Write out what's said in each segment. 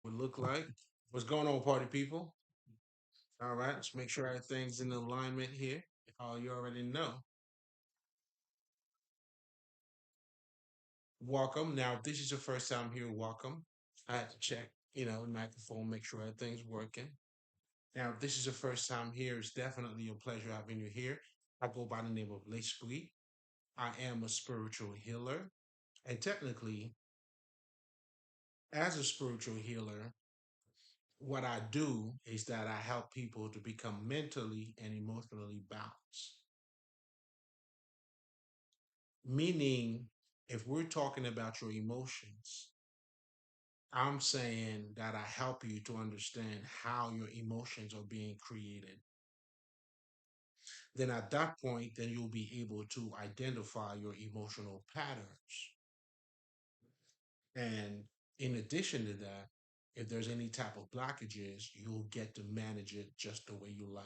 would look like. What's going on, party people? All right, let's make sure everything's in alignment here. You already know. Welcome. Now, if this is your first time here, welcome. I had to check, the microphone, make sure everything's working. Now, if this is your first time here, it's definitely a pleasure having you here. I go by the name of L'Esprit. I am a spiritual healer. And technically, as a spiritual healer, what I do is that I help people to become mentally and emotionally balanced. Meaning, if we're talking about your emotions, I'm saying that I help you to understand how your emotions are being created. Then at that point, then you'll be able to identify your emotional patterns. And in addition to that, if there's any type of blockages, you'll get to manage it just the way you like.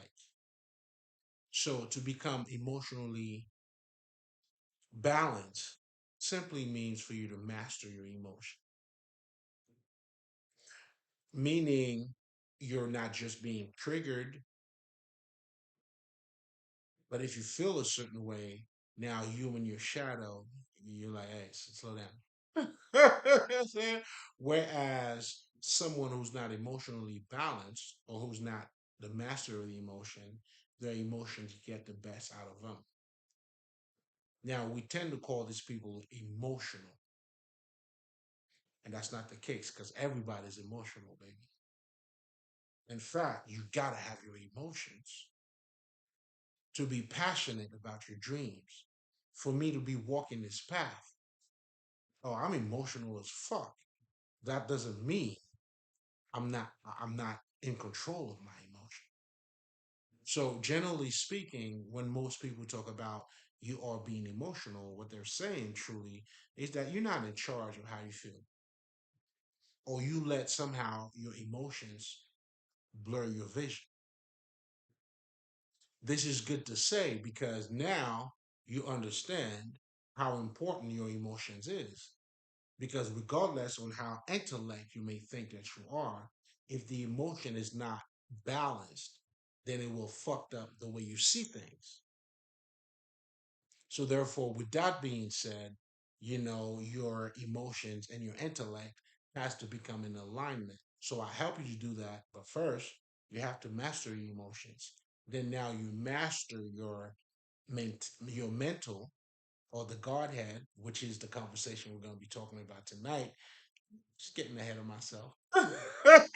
So to become emotionally balanced simply means for you to master your emotion, meaning you're not just being triggered, but if you feel a certain way, now you and your shadow, you're like, hey, slow down. You know what I'm saying? Whereas someone who's not emotionally balanced or who's not the master of the emotion, their emotions get the best out of them. Now, we tend to call these people emotional, and that's not the case because everybody's emotional, baby. In fact, you gotta have your emotions to be passionate about your dreams. For me to be walking this path, oh, I'm emotional as fuck. That doesn't mean I'm not in control of my emotion. So generally speaking, when most people talk about you are being emotional, what they're saying truly is that you're not in charge of how you feel. Or you let somehow your emotions blur your vision. This is good to say because now you understand how important your emotions is. Because regardless on how intellect you may think that you are, if the emotion is not balanced, then it will fuck up the way you see things. So therefore, with that being said, your emotions and your intellect has to become in alignment. So I help you to do that. But first, you have to master your emotions. Then now you master your mental or the Godhead, which is the conversation we're going to be talking about tonight. Just getting ahead of myself. You know what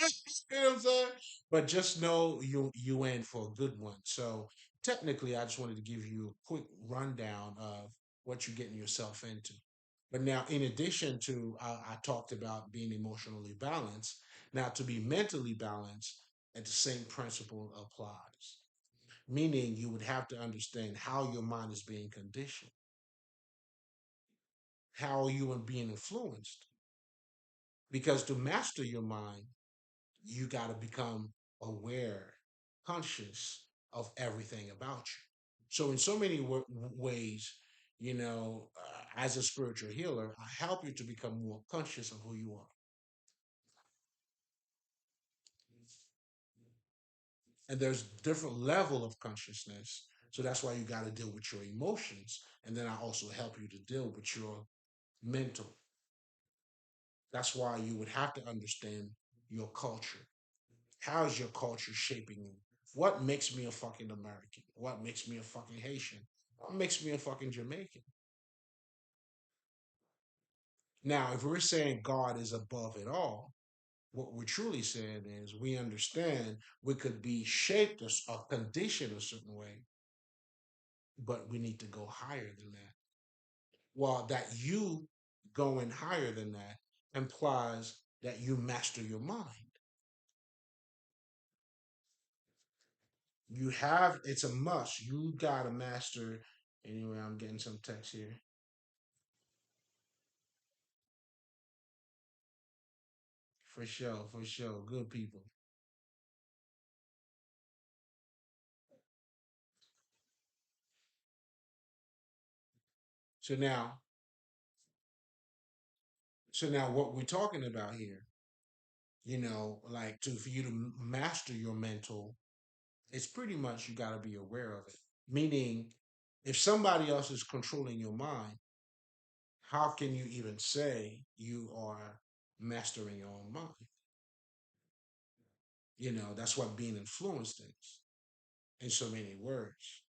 I'm saying? But just know you in for a good one. So technically, I just wanted to give you a quick rundown of what you're getting yourself into. But now, in addition to I talked about being emotionally balanced. Now, to be mentally balanced, and the same principle applies. Meaning, you would have to understand how your mind is being conditioned. How are you being influenced? Because to master your mind, you got to become aware, conscious of everything about you. So, in so many ways, as a spiritual healer, I help you to become more conscious of who you are. And there's different level of consciousness. So that's why you got to deal with your emotions. And then I also help you to deal with your mental. That's why you would have to understand your culture. How is your culture shaping you? What makes me a fucking American? What makes me a fucking Haitian? What makes me a fucking Jamaican? Now, if we're saying God is above it all, what we're truly saying is we understand we could be shaped or conditioned a certain way, but we need to go higher than that. Well, that you going higher than that implies that you master your mind. It's a must. You gotta master. Anyway, I'm getting some text here. For sure, for sure. Good people. So now, so now what we're talking about here Like to for you to master your mental, it's pretty much you got to be aware of it. Meaning, if somebody else is controlling your mind, how can you even say you are mastering your own mind? That's what being influenced is, in so many words,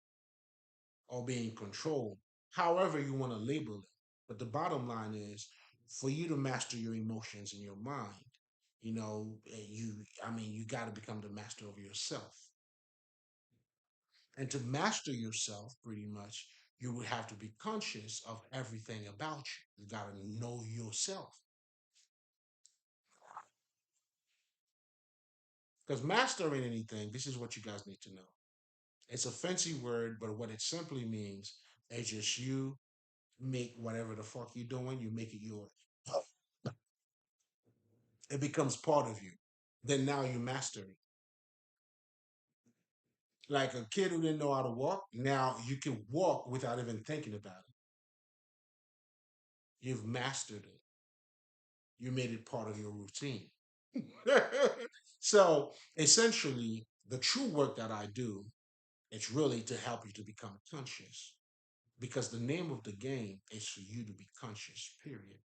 or being controlled, however you want to label it. But the bottom line is, for you to master your emotions in your mind, you got to become the master of yourself. And to master yourself, pretty much, you would have to be conscious of everything about you. You got to know yourself. Because mastering anything, this is what you guys need to know. It's a fancy word, but what it simply means is just you make whatever the fuck you're doing, you make it yours. It becomes part of you. Then now you master it. Like a kid who didn't know how to walk, now you can walk without even thinking about it. You've mastered it. You made it part of your routine. So essentially, the true work that I do, it's really to help you to become conscious. Because the name of the game is for you to be conscious, period.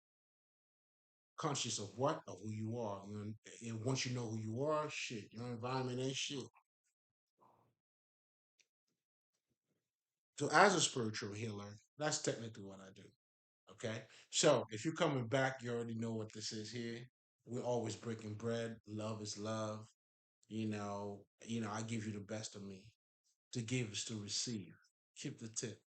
Conscious of what? Of who you are. And once you know who you are, shit, your environment ain't shit. So as a spiritual healer, that's technically what I do. Okay. So if you're coming back, you already know what this is here. We're always breaking bread. Love is love. I give you the best of me. To give is to receive. Keep the tip.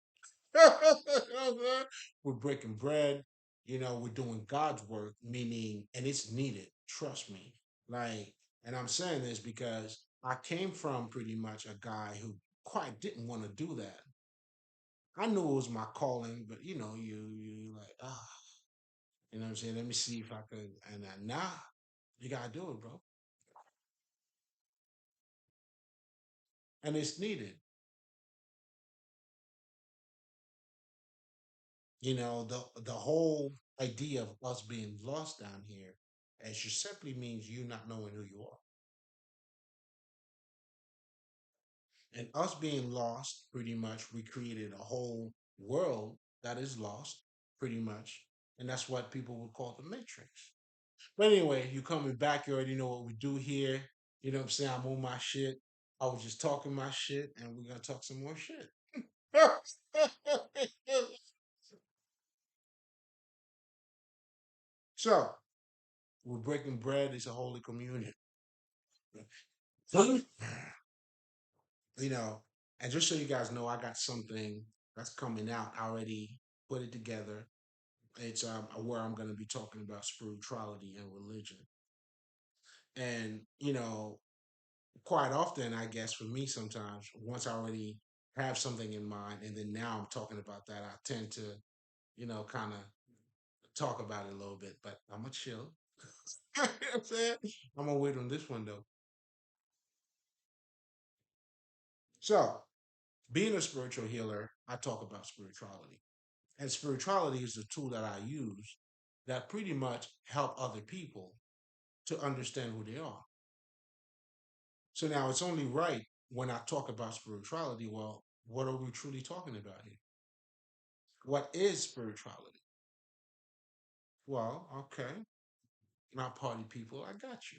We're breaking bread. We're doing God's work, meaning, and it's needed. Trust me. Like, and I'm saying this because I came from pretty much a guy who quite didn't want to do that. I knew it was my calling, but you like, what I'm saying? Let me see if I could. And nah, you gotta do it, bro. And it's needed. The whole idea of us being lost down here, it just simply means you not knowing who you are. And us being lost, pretty much, we created a whole world that is lost, pretty much. And that's what people would call the matrix. But anyway, you coming back, you already know what we do here. You know what I'm saying? I'm on my shit. I was just talking my shit, and we're gonna talk some more shit. So, we're breaking bread. It's a holy communion. you know, and just so you guys know, I got something that's coming out. I already put it together. It's where I'm going to be talking about spirituality and religion. And quite often, I guess for me, sometimes once I already have something in mind, and then now I'm talking about that, I tend to kind of talk about it a little bit. But I'm gonna chill. You know what I'm saying? I'm gonna wait on this one though. So, being a spiritual healer, I talk about spirituality. And spirituality is the tool that I use that pretty much help other people to understand who they are. So now it's only right when I talk about spirituality, well, what are we truly talking about here? What is spirituality? Well, okay, my party people, I got you.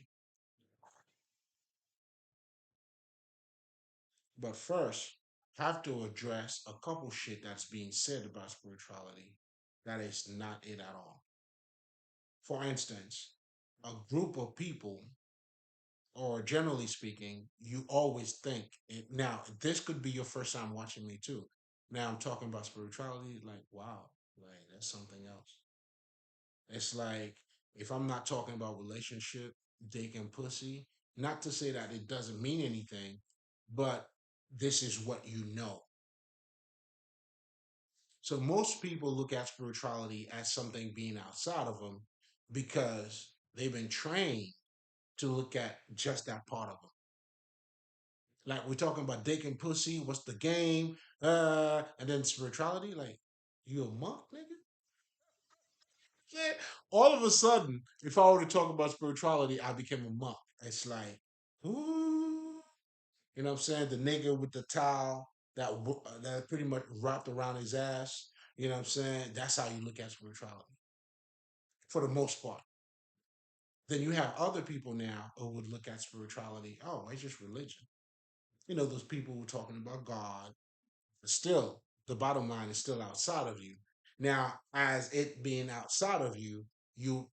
But first, have to address a couple shit that's being said about spirituality that is not it at all. For instance, a group of people, or generally speaking, you always think now this could be your first time watching me too. Now I'm talking about spirituality, like wow, like that's something else. It's like if I'm not talking about relationship, dick and pussy, not to say that it doesn't mean anything, but this is what you know. So most people look at spirituality as something being outside of them because they've been trained to look at just that part of them. Like we're talking about dick and pussy, what's the game? And then spirituality, like you a monk, nigga? Yeah. All of a sudden, if I were to talk about spirituality, I became a monk. It's like, ooh, you know what I'm saying? The nigga with the towel that pretty much wrapped around his ass. You know what I'm saying? That's how you look at spirituality for the most part. Then you have other people now who would look at spirituality. Oh, it's just religion. You know, those people who are talking about God. But still, the bottom line is still outside of you. Now, as it being outside of you, you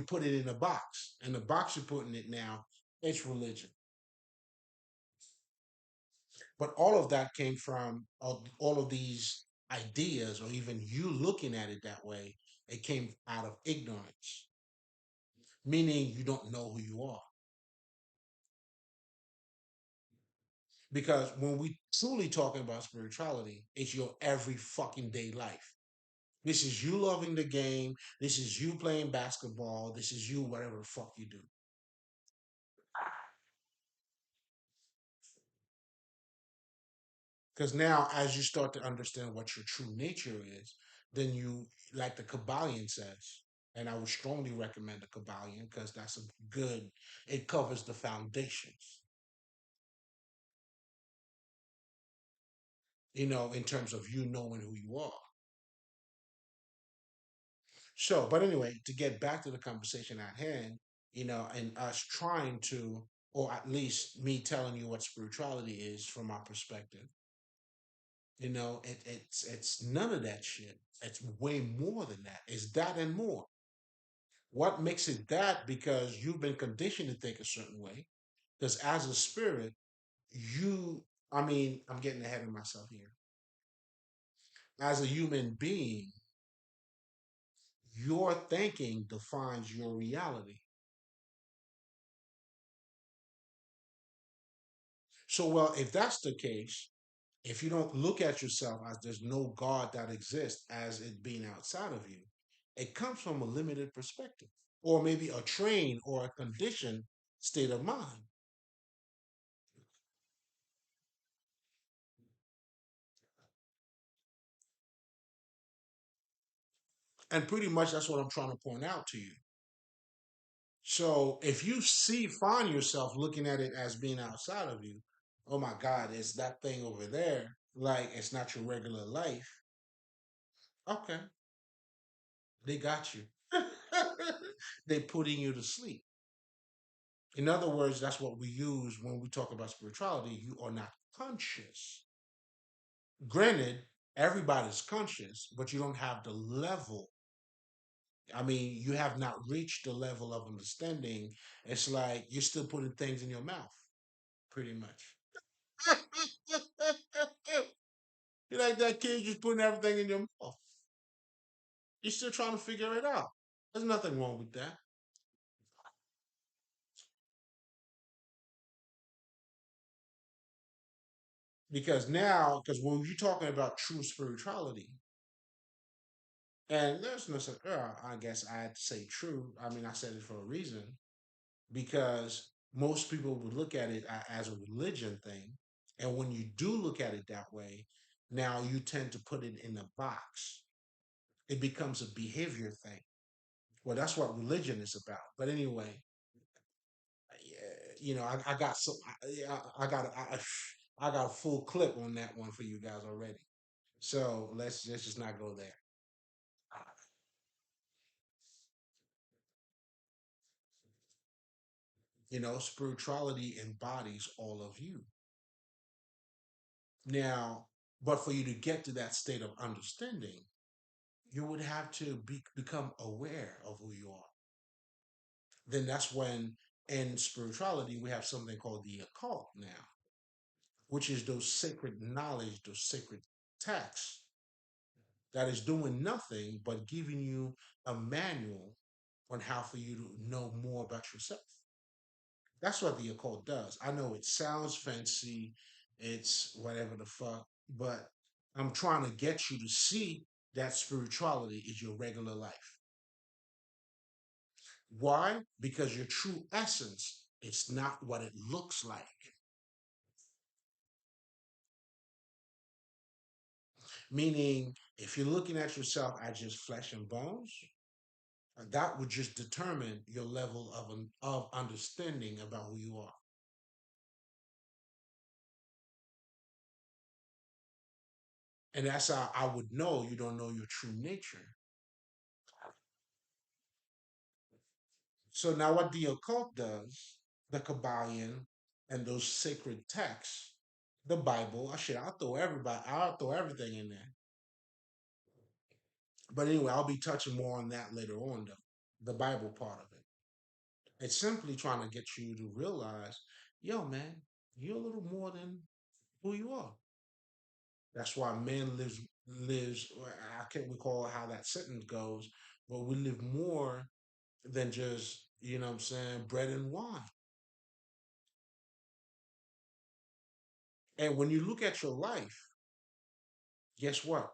put it in a box, and the box you're putting it now, it's religion. But all of that came from all of these ideas, or even you looking at it that way. It came out of ignorance, meaning you don't know who you are. Because when we truly talking about spirituality, it's your every fucking day life. This is you loving the game. This is you playing basketball. This is you whatever the fuck you do. Because now, as you start to understand what your true nature is, then you, like the Kabbalion says, and I would strongly recommend the Kabbalion because that's a good, it covers the foundations, in terms of you knowing who you are. So, but anyway, to get back to the conversation at hand, and us trying to, or at least me telling you what spirituality is from my perspective, it's none of that shit. It's way more than that. It's that and more. What makes it that? Because you've been conditioned to think a certain way. Because as a spirit, I mean, I'm getting ahead of myself here. As a human being, your thinking defines your reality. So, well, if that's the case, if you don't look at yourself as there's no God that exists as it being outside of you, it comes from a limited perspective, or maybe a trained or a conditioned state of mind. And pretty much that's what I'm trying to point out to you. So if you find yourself looking at it as being outside of you, oh my God, it's that thing over there, like it's not your regular life. Okay, they got you. They putting you to sleep. In other words, that's what we use when we talk about spirituality. You are not conscious. Granted, everybody's conscious, but you don't have the level. I mean, you have not reached the level of understanding. It's like you're still putting things in your mouth, pretty much. You're like that kid just putting everything in your mouth. You're still trying to figure it out. There's nothing wrong with that. Because when you're talking about true spirituality, and there's no such, I guess I had to say true. I mean, I said it for a reason because most people would look at it as a religion thing. And when you do look at it that way, now you tend to put it in a box. It becomes a behavior thing. Well, that's what religion is about. But anyway, I got so I got a full clip on that one for you guys already. So let's just not go there. Spirituality embodies all of you. Now, but for you to get to that state of understanding, you would have to become aware of who you are. Then that's when in spirituality we have something called the occult now, which is those sacred knowledge, those sacred texts that is doing nothing but giving you a manual on how for you to know more about yourself. That's what the occult does. I know it sounds fancy, it's whatever the fuck, but I'm trying to get you to see that spirituality is your regular life. Why? Because your true essence, it's not what it looks like. Meaning, If you're looking at yourself as just flesh and bones, that would just determine your level of understanding about who you are. And that's how I would know you don't know your true nature. So now what the occult does, the Kabbalion and those sacred texts, the Bible, shit, I'll throw everything in there. But anyway, I'll be touching more on that later on though. The Bible part of it. It's simply trying to get you to realize, yo, man, you're a little more than who you are. That's why man lives. I can't recall how that sentence goes, but we live more than just what I'm saying, bread and wine. And when you look at your life, guess what?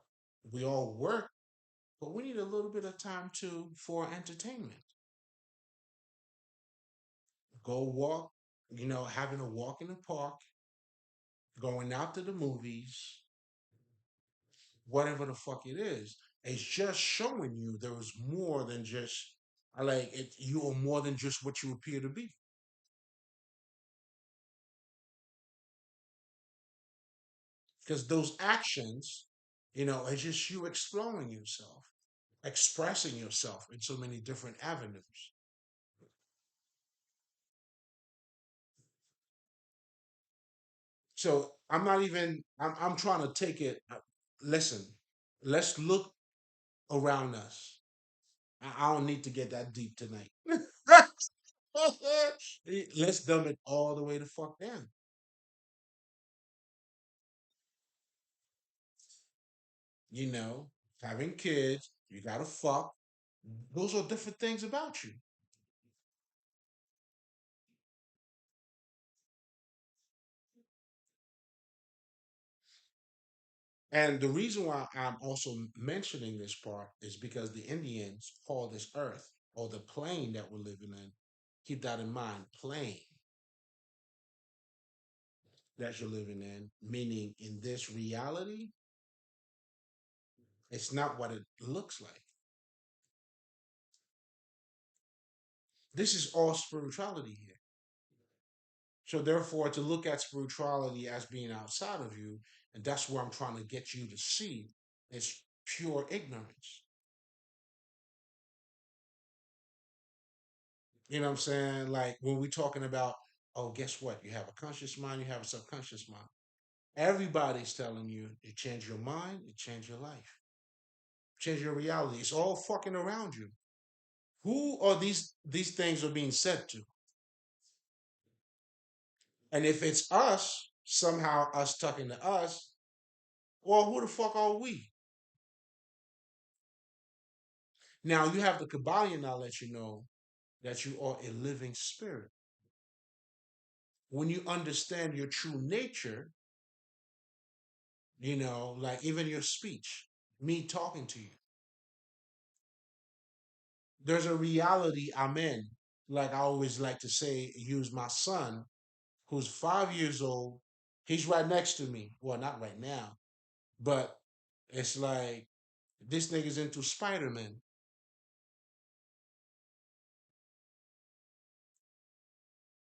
We all work, but we need a little bit of time too for entertainment. Go walk, having a walk in the park, going out to the movies, whatever the fuck it is. It's just showing you there was more than just like it. You are more than just what you appear to be. Because those actions, it's just you exploring yourself, expressing yourself in so many different avenues. So I'm not even. I'm trying to take it. Listen, let's look around us. I don't need to get that deep tonight. Let's dumb it all the way the fuck down. You know, having kids, you gotta fuck. Those are different things about you. And the reason why I'm also mentioning this part is because the Indians call this earth or the plane that we're living in. Keep that in mind, plane that you're living in, meaning in this reality, it's not what it looks like. This is all spirituality here. So therefore, to look at spirituality as being outside of you, and that's where I'm trying to get you to see, it's pure ignorance. You know what I'm saying? Like when we're talking about, oh, guess what? You have a conscious mind, you have a subconscious mind. Everybody's telling you you change your mind, you change your life, change your reality. It's all fucking around you. Who are these things are being said to? And if it's us, somehow us talking to us, well, who the fuck are we? Now you have the Kabbalion now let you know that you are a living spirit. When you understand your true nature, like even your speech, me talking to you, there's a reality I'm in. Like I always like to say, use my son, who's 5 years old. He's right next to me. Well, not right now, but it's like this nigga's into Spider Man.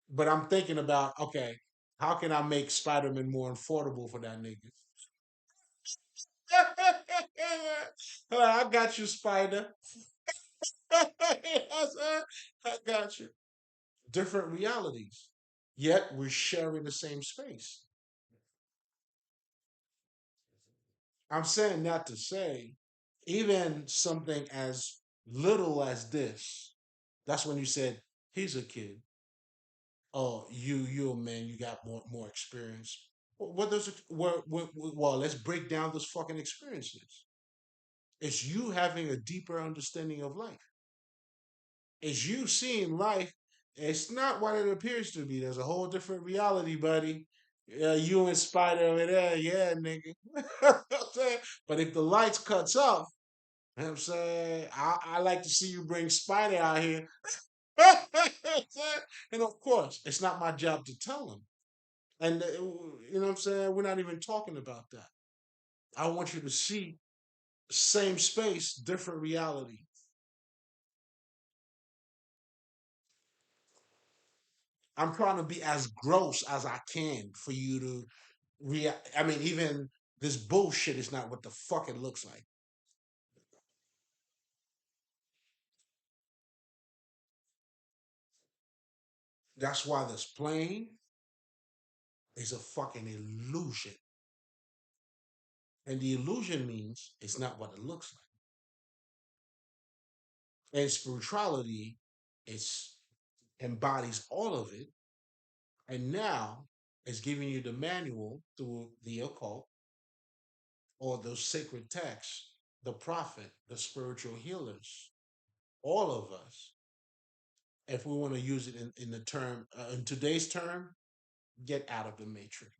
But I'm thinking about, okay, how can I make Spider Man more affordable for that nigga? I got you, Spider. I got you. Different realities, yet we're sharing the same space. I'm saying that to say, even something as little as this, that's when you said, he's a kid. Oh, you a man, you got more experience. What does it, well, let's break down those fucking experiences. It's you having a deeper understanding of life. It's you seeing life. It's not what it appears to be. There's a whole different reality, buddy. You in spider over there, yeah, nigga. But if the lights cuts off, you know what I'm saying, I like to see you bring Spider out here. And of course, it's not my job to tell him. And you know what I'm saying? We're not even talking about that. I want you to see. Same space, different reality. I'm trying to be as gross as I can for you to react. I mean, even this bullshit is not what the fuck it looks like. That's why this plane is a fucking illusion. And the illusion means it's not what it looks like. And spirituality, it's embodies all of it. And now it's giving you the manual through the occult or those sacred texts, the prophet, the spiritual healers, all of us, if we want to use it in the term, in today's term, get out of the matrix.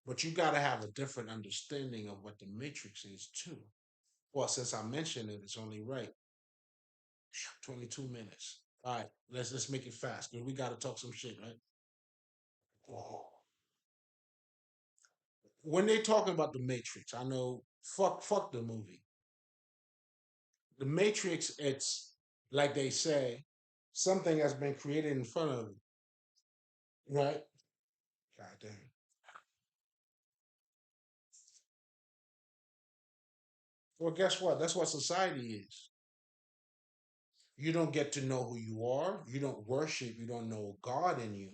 But you got to have a different understanding of what the matrix is too. Well, since I mentioned it, it's only right. 22 minutes. All right, let's make it fast because we got to talk some shit, right? When they talking about the Matrix, I know fuck the movie. The Matrix, it's like they say, something has been created in front of you, right? God damn. Well, guess what? That's what society is. You don't get to know who you are. You don't worship. You don't know God in you.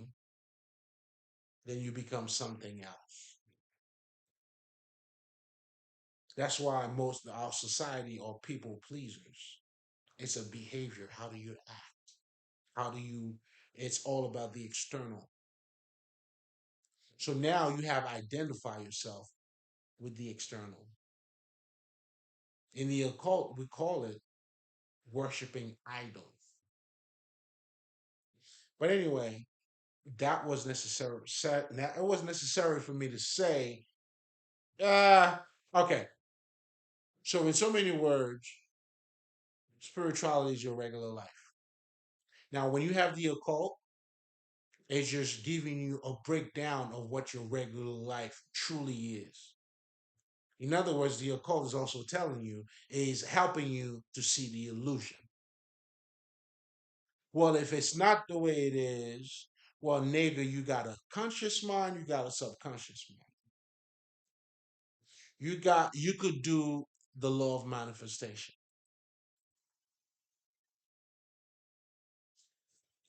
Then you become something else. That's why most of our society are people pleasers. It's a behavior. How do you act? How do you? It's all about the external. So now you have identify yourself with the external. In the occult, we call it worshiping idols. But anyway, that was necessary. It was necessary for me to say, uh, okay. So in so many words, spirituality is your regular life. Now, when you have the occult, it's just giving you a breakdown of what your regular life truly is. In other words, the occult is also telling you, is helping you to see the illusion. Well, if it's not the way it is, well, nigga, you got a conscious mind, you got a subconscious mind. You could do the law of manifestation.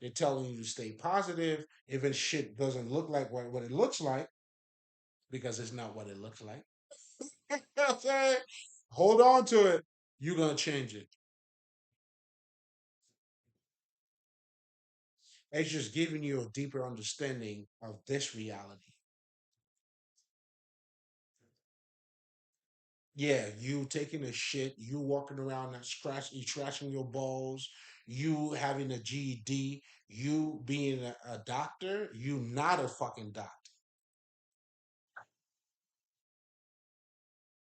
They're telling you to stay positive. If it shit doesn't look like what it looks like, because it's not what it looks like. You know what I'm saying? Hold on to it. You're gonna change it. It's just giving you a deeper understanding of this reality. Yeah, you taking a shit, you walking around and you scratching your balls, you having a GED, you being a doctor, you not a fucking doctor.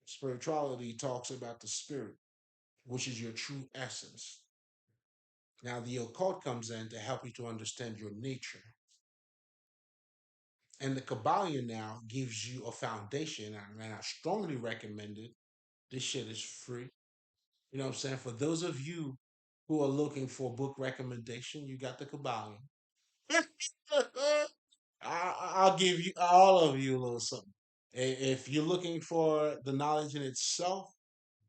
Spirituality talks about the spirit, which is your true essence. Now, the occult comes in to help you to understand your nature. And the Kabbalion now gives you a foundation, and I strongly recommend it. This shit is free. You know what I'm saying? For those of you who are looking for book recommendation, you got the Kabbalion. I'll give you all of you a little something. If you're looking for the knowledge in itself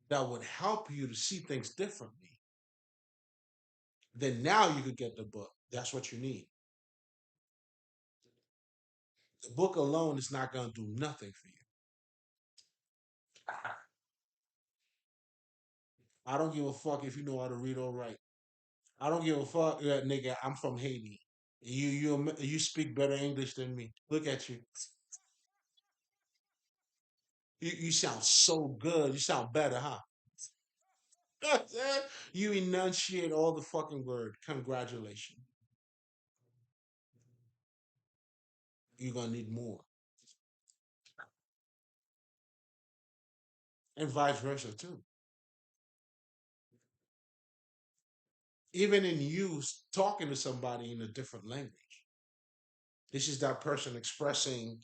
that would help you to see things differently, then now you could get the book. That's what you need. The book alone is not going to do nothing for you. I don't give a fuck if you know how to read or write. I don't give a fuck, nigga. I'm from Haiti. You speak better English than me. Look at you. You sound so good. You sound better, huh? You enunciate all the fucking word. Congratulations. You're gonna need more, and vice versa too. Even in you talking to somebody in a different language. This is that person expressing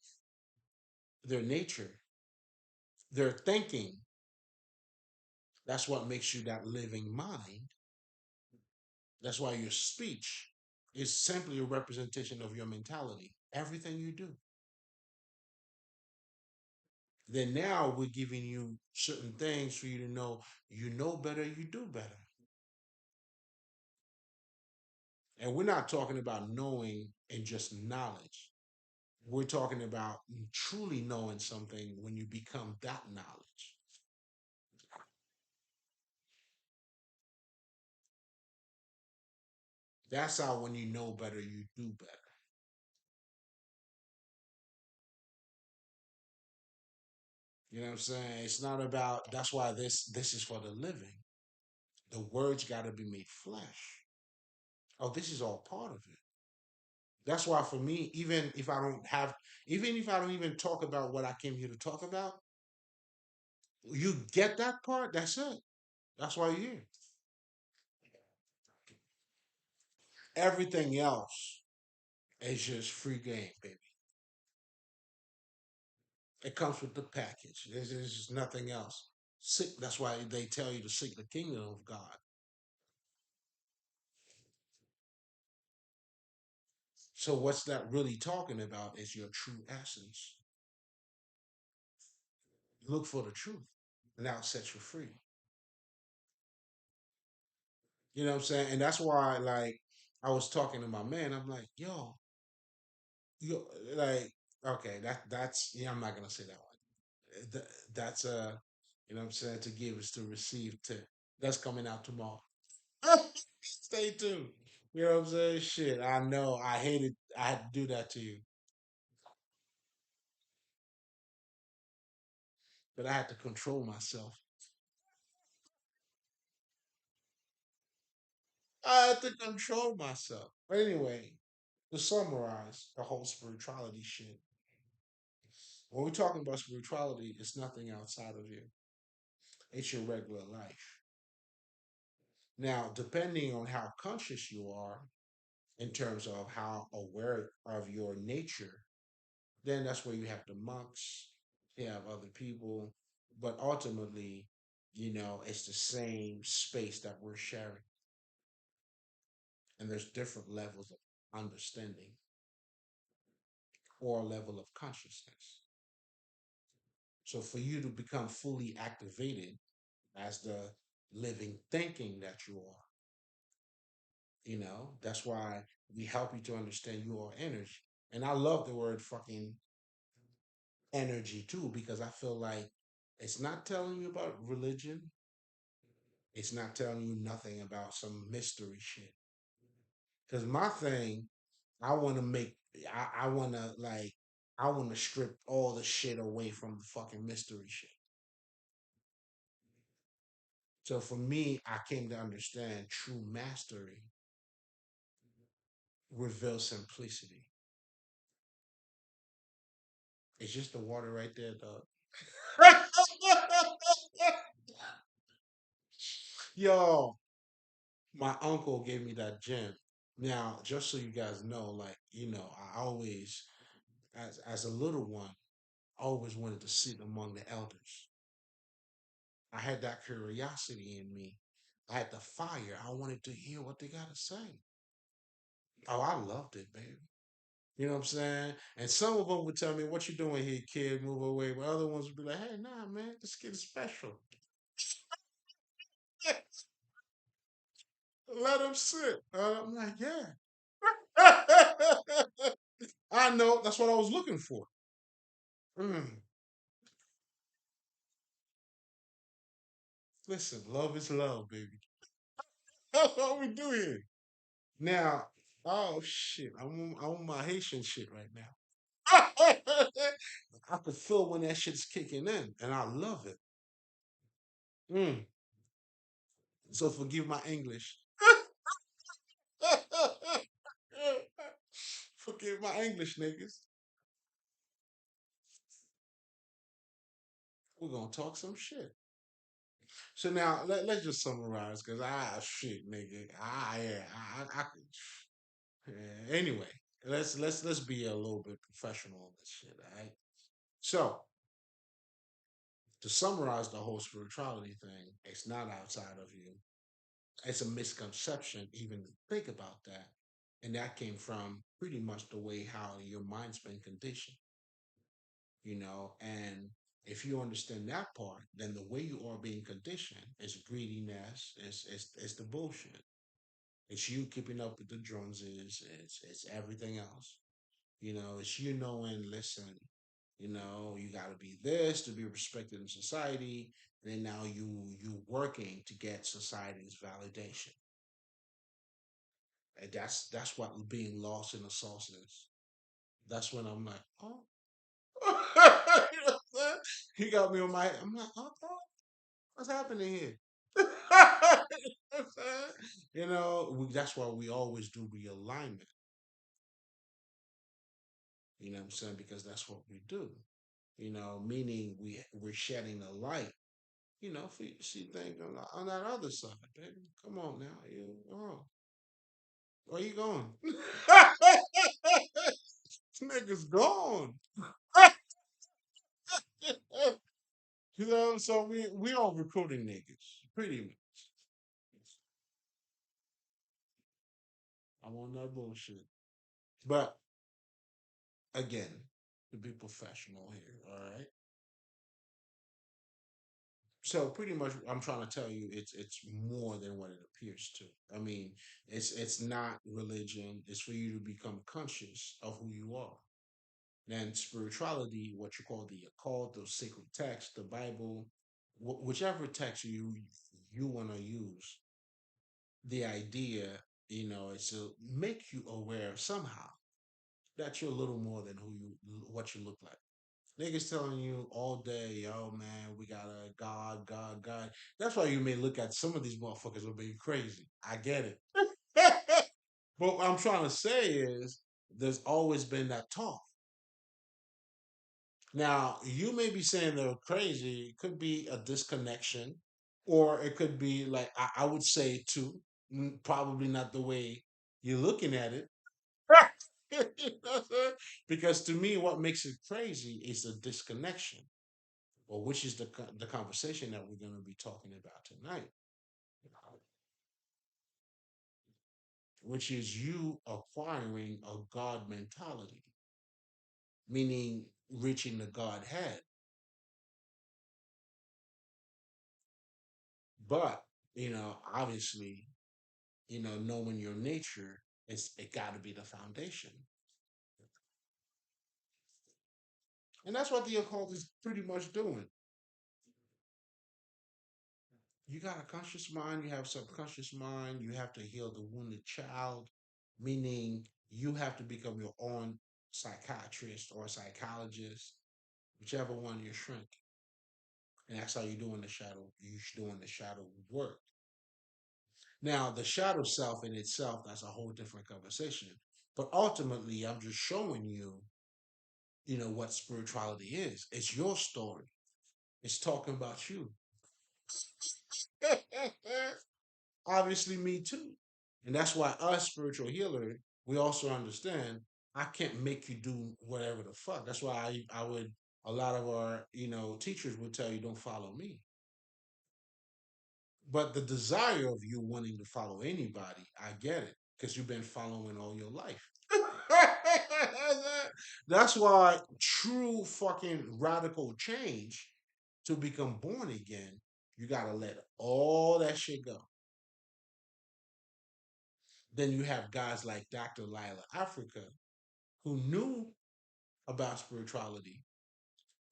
their nature, their thinking. That's what makes you that living mind. That's why your speech is simply a representation of your mentality. Everything you do. Then now we're giving you certain things for you to know. You know better, you do better. And we're not talking about knowing and just knowledge. We're talking about truly knowing something when you become that knowledge. That's how when you know better, you do better. You know what I'm saying? It's not about that's why this is for the living. The words gotta be made flesh. Oh, this is all part of it. That's why for me, even if I don't even talk about what I came here to talk about, you get that part, that's it. That's why you're here. Everything else is just free game, baby. It comes with the package. There's nothing else. Seek, that's why they tell you to seek the kingdom of God. So what's that really talking about is your true essence. Look for the truth, and that'll set you free. You know what I'm saying? And that's why, like, I was talking to my man. I'm like, yo, you like, okay, that's yeah. I'm not gonna say that one. That's you know what I'm saying. To give is to receive. To that's coming out tomorrow. Stay tuned. You know what I'm saying? Shit, I know. I hated. I had to do that to you, but I had to control myself. I had to control myself. But anyway, to summarize the whole spirituality shit, when we're talking about spirituality, it's nothing outside of you. It's your regular life. Now, depending on how conscious you are in terms of how aware of your nature, then that's where you have the monks, you have other people, but ultimately, it's the same space that we're sharing, and there's different levels of understanding or level of consciousness. So for you to become fully activated as the living thinking that you are, that's why we help you to understand your energy. And I love the word fucking energy too, because I feel like it's not telling you about religion. It's not telling you nothing about some mystery shit. Because my thing, I want to make, I want to like, I want to strip all the shit away from the fucking mystery shit. So for me, I came to understand true mastery reveals simplicity. It's just the water right there, dog. Yo, my uncle gave me that gem. Now, just so you guys know, like, I always, as a little one, always wanted to sit among the elders. I had that curiosity in me. I had the fire. I wanted to hear what they got to say. Oh, I loved it, baby. You know what I'm saying? And some of them would tell me, "What you doing here, kid? Move away." But other ones would be like, "Hey, nah, man, this kid is special. Let him sit." I'm like, "Yeah." I know. That's what I was looking for. Mm. Listen, love is love, baby. That's what we do here. Now, oh shit, I'm on my Haitian shit right now. I can feel when that shit's kicking in, and I love it. Mm. So forgive my English. Forgive my English, niggas. We're gonna talk some shit. So now let's just summarize, cause shit, nigga, yeah, I could. Yeah, anyway. let's be a little bit professional on this shit, all right? So to summarize the whole spirituality thing, it's not outside of you. It's a misconception even to think about that. And that came from pretty much the way how your mind's been conditioned, and if you understand that part, then the way you are being conditioned is greediness, is the bullshit. It's you keeping up with the Joneses, it's everything else. It's you knowing, listen, you gotta be this to be respected in society, and then now you working to get society's validation. And that's what being lost in the sauce is. That's when I'm like, oh, you know what I'm saying? He got me on my. I'm like, oh, what's happening here? You know what I'm saying? That's why we always do realignment. You know what I'm saying? Because that's what we do. Meaning we're shedding the light. For you to see things on that other side, baby. Come on now, where you going? This nigga's gone. So we all recruiting niggas, pretty much. I'm on that bullshit. But again, to be professional here, all right. So pretty much, I'm trying to tell you, it's more than what it appears to. I mean, it's not religion. It's for you to become conscious of who you are. Then spirituality, what you call the occult, the sacred text, the Bible, whichever text you want to use, the idea, is to make you aware somehow that you're a little more than what you look like. Niggas telling you all day, yo, man, we got a God, God, God. That's why you may look at some of these motherfuckers are being crazy. I get it. But what I'm trying to say is there's always been that talk. Now, you may be saying they're crazy. It could be a disconnection, or it could be like, I would say, too, probably not the way you're looking at it. You know what I'm saying? Because to me, what makes it crazy is the disconnection, or which is the conversation that we're going to be talking about tonight, which is you acquiring a God mentality, meaning reaching the Godhead. But obviously, knowing your nature, it got to be the foundation, and that's what the occult is pretty much doing. You got a conscious mind, you have subconscious mind, you have to heal the wounded child, meaning you have to become your own psychiatrist or psychologist, whichever one you shrink. And that's how you're doing the shadow work. Now, the shadow self in itself, that's a whole different conversation. But ultimately, I'm just showing you, what spirituality is. It's your story. It's talking about you. Obviously, me too. And that's why us spiritual healer, we also understand I can't make you do whatever the fuck. That's why I would a lot of our, teachers would tell you don't follow me. But the desire of you wanting to follow anybody, I get it. Because you've been following all your life. That's why true fucking radical change to become born again, you gotta let all that shit go. Then you have guys like Dr. Lila Africa who knew about spirituality,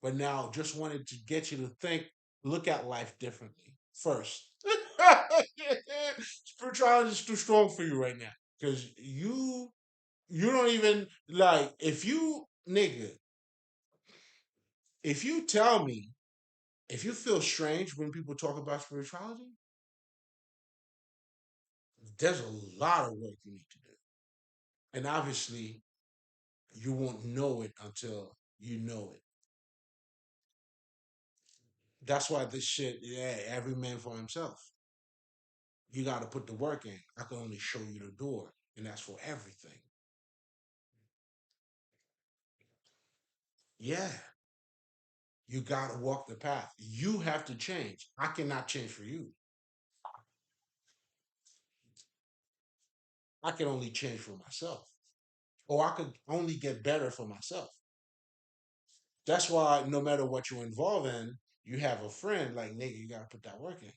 but now just wanted to get you to think, look at life differently first. Spirituality is too strong for you right now because you don't even like if you tell me if you feel strange when people talk about spirituality, there's a lot of work you need to do, and obviously you won't know it until you know it. That's why this shit, yeah, every man for himself. You got to put the work in. I can only show you the door, and that's for everything. Yeah, you got to walk the path. You have to change. I cannot change for you. I can only change for myself, or I could only get better for myself. That's why no matter what you're involved in, you have a friend like, nigga, you got to put that work in.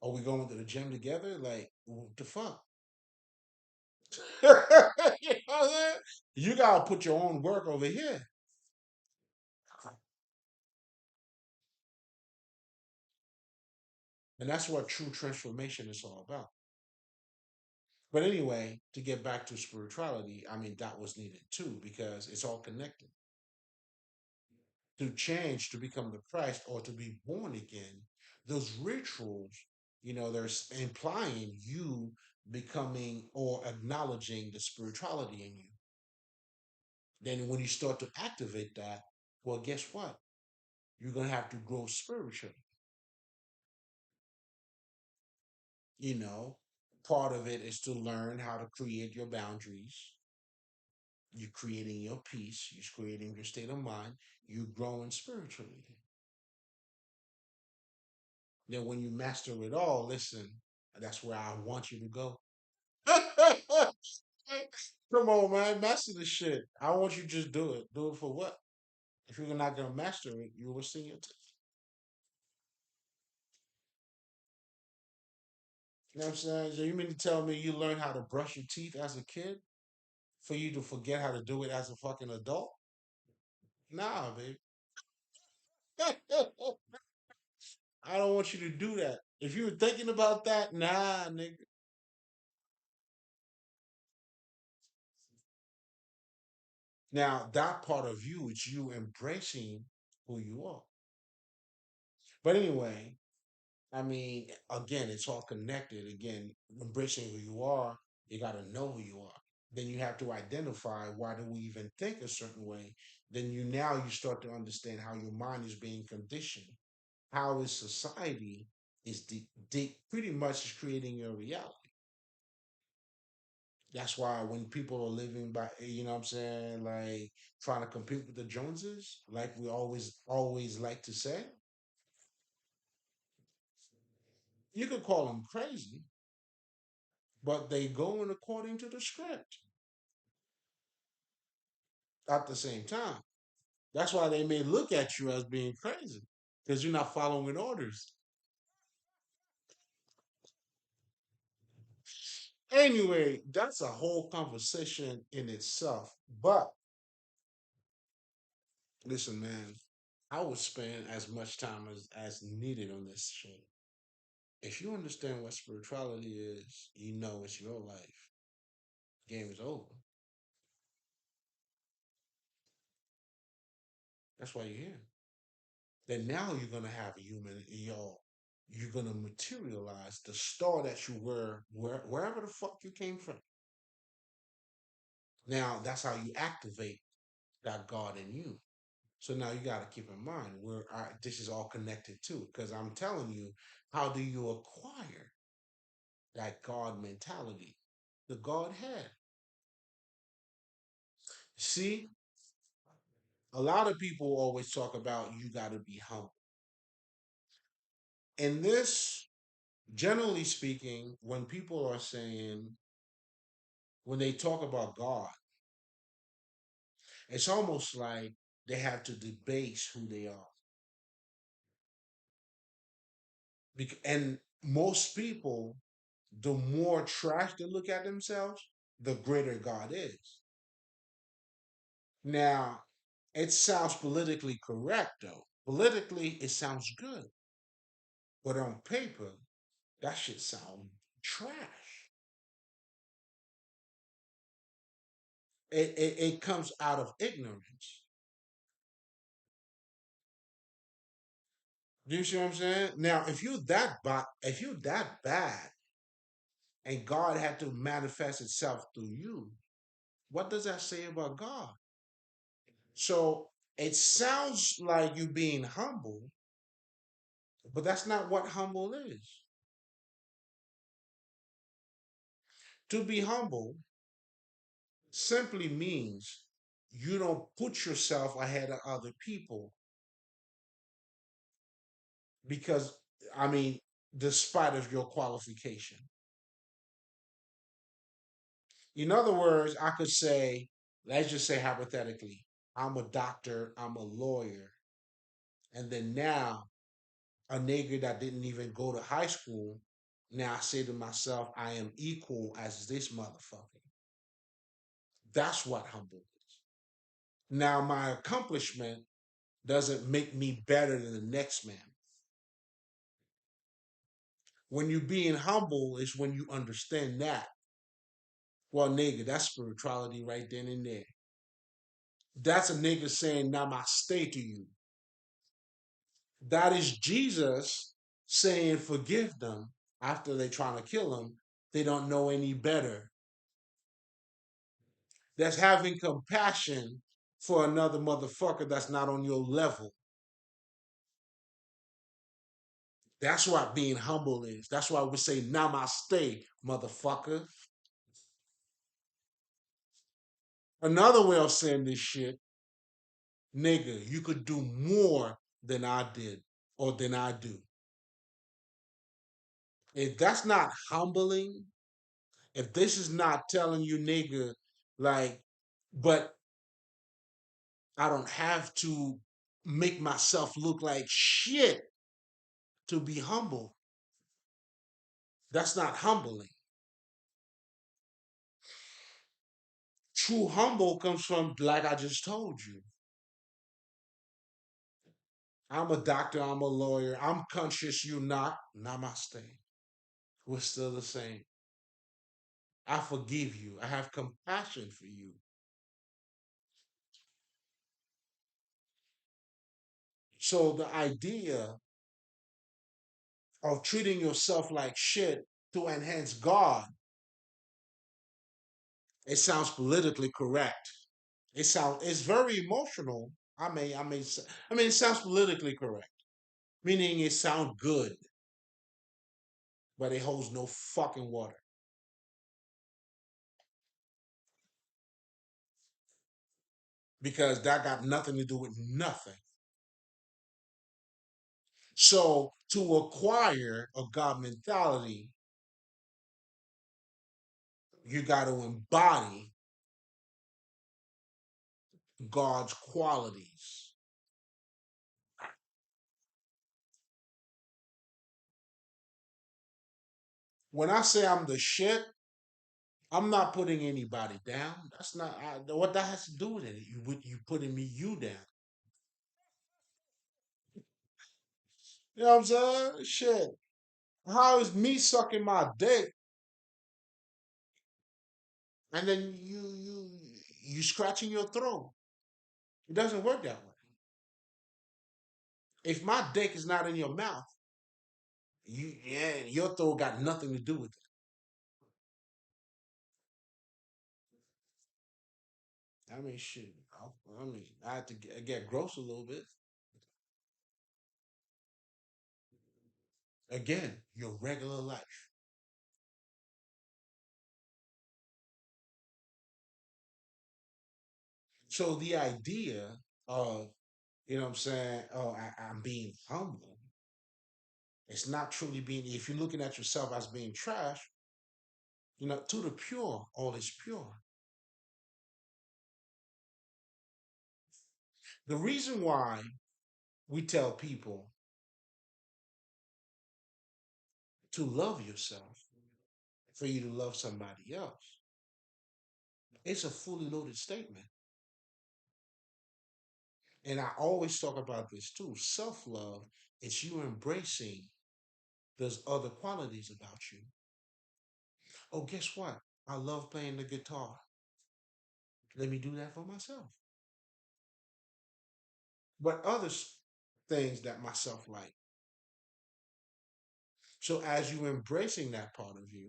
Are we going to the gym together? Like, what the fuck? You know what I'm saying? You got to put your own work over here. And that's what true transformation is all about. But anyway, to get back to spirituality, I mean, that was needed too, because it's all connected. To change, to become the Christ, or to be born again, those rituals, there's implying you becoming or acknowledging the spirituality in you. Then when you start to activate that, well, guess what? You're going to have to grow spiritually. You know, part of it is to learn how to create your boundaries. You're creating your peace. You're creating your state of mind. You're growing spiritually. Then when you master it all, listen, that's where I want you to go. Come on, man, master the shit. I want you to just do it. Do it for what? If you're not gonna master it, you will sing your teeth. You know what I'm saying? So you mean to tell me you learned how to brush your teeth as a kid for you to forget how to do it as a fucking adult? Nah, baby. I don't want you to do that. If you were thinking about that, nah, nigga. Now that part of you, it's you embracing who you are. But anyway, I mean, again, it's all connected. Again, embracing who you are, you got to know who you are. Then you have to identify why do we even think a certain way. Then you start to understand how your mind is being conditioned, how is society is pretty much is creating your reality. That's why when people are living by, what I'm saying, like trying to compete with the Joneses, like we always like to say, you could call them crazy, but they going according to the script at the same time. That's why they may look at you as being crazy because you're not following orders. Anyway, that's a whole conversation in itself. But listen, man, I would spend as much time as needed on this shit. If you understand what spirituality is, you know it's your life. Game is over. That's why you're here. Then now you're gonna have a human, you're gonna materialize the star that you were wherever the fuck you came from. Now that's how you activate that God in you. So now you got to keep in mind where this is all connected too, because I'm telling you, how do you acquire that God mentality, the Godhead? See, a lot of people always talk about you got to be humble. In this, generally speaking, when people are saying, when they talk about God, it's almost like they have to debase who they are. And most people, the more trash they look at themselves, the greater God is. Now, it sounds politically correct, though. Politically, it sounds good. But on paper, that shit sounds trash. It comes out of ignorance. Do you see what I'm saying? Now, if you that bad, and God had to manifest itself through you, what does that say about God? So it sounds like you being humble, but that's not what humble is. To be humble simply means you don't put yourself ahead of other people because, I mean, despite of your qualification. In other words, I could say, let's just say hypothetically, I'm a doctor, I'm a lawyer, and then now a nigga that didn't even go to high school, now I say to myself, I am equal as this motherfucker. That's what humble is. Now, my accomplishment doesn't make me better than the next man. When you being humble is when you understand that. Well, nigga, that's spirituality right then and there. That's a nigga saying namaste to you. That is Jesus saying forgive them after they trying to kill him. They don't know any better. That's having compassion for another motherfucker that's not on your level. That's what being humble is. That's why we say namaste, motherfucker. Another way of saying this shit, nigga, you could do more than I did or than I do. If that's not humbling, if this is not telling you, nigga, like, but I don't have to make myself look like shit to be humble, that's not humbling. True humble comes from, like I just told you, I'm a doctor, I'm a lawyer, I'm conscious, you not. Namaste. We're still the same. I forgive you. I have compassion for you. So the idea of treating yourself like shit to enhance God, it sounds politically correct. It's very emotional. I mean, it sounds politically correct, meaning it sounds good, but it holds no fucking water because that got nothing to do with nothing. So to acquire a God mentality, you got to embody God's qualities. When I say I'm the shit, I'm not putting anybody down. That's not what that has to do with it. You putting me you down. You know what I'm saying? Shit. How is me sucking my dick and then you scratching your throat? It doesn't work that way. If my dick is not in your mouth, your throat got nothing to do with it. I mean, shit. I mean, I had to get gross a little bit. Again, your regular life. So the idea of, you know what I'm saying, oh, I'm being humble. It's not truly being, if you're looking at yourself as being trash, to the pure, all is pure. The reason why we tell people to love yourself for you to love somebody else, it's a fully loaded statement. And I always talk about this too. Self love is you embracing those other qualities about you. Oh, guess what? I love playing the guitar. Let me do that for myself. But things that myself like. So as you embracing that part of you,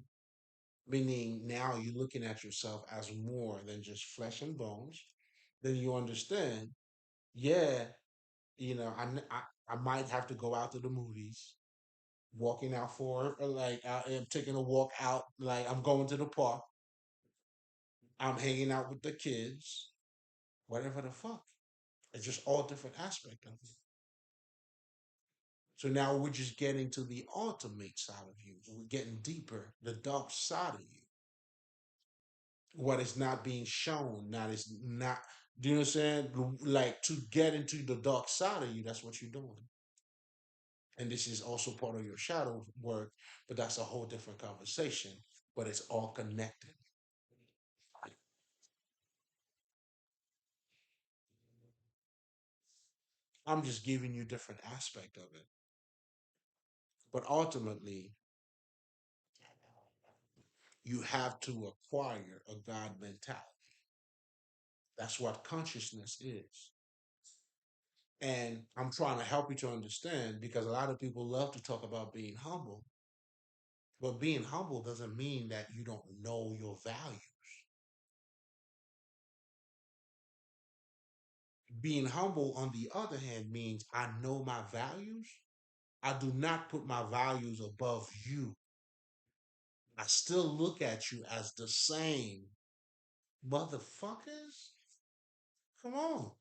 meaning now you're looking at yourself as more than just flesh and bones, then you understand, yeah, I might have to go out to the movies, walking out for like I am taking a walk out, like I'm going to the park, I'm hanging out with the kids, whatever the fuck. It's just all different aspect of it. So now we're just getting to the ultimate side of you. We're getting deeper, the dark side of you. What is not being shown, not is not. Do you know what I'm saying? Like to get into the dark side of you, that's what you're doing. And this is also part of your shadow work, but that's a whole different conversation. But it's all connected. I'm just giving you different aspect of it. But ultimately, you have to acquire a God mentality. That's what consciousness is. And I'm trying to help you to understand because a lot of people love to talk about being humble, but being humble doesn't mean that you don't know your value. Being humble, on the other hand, means I know my values. I do not put my values above you. I still look at you as the same. Motherfuckers, come on.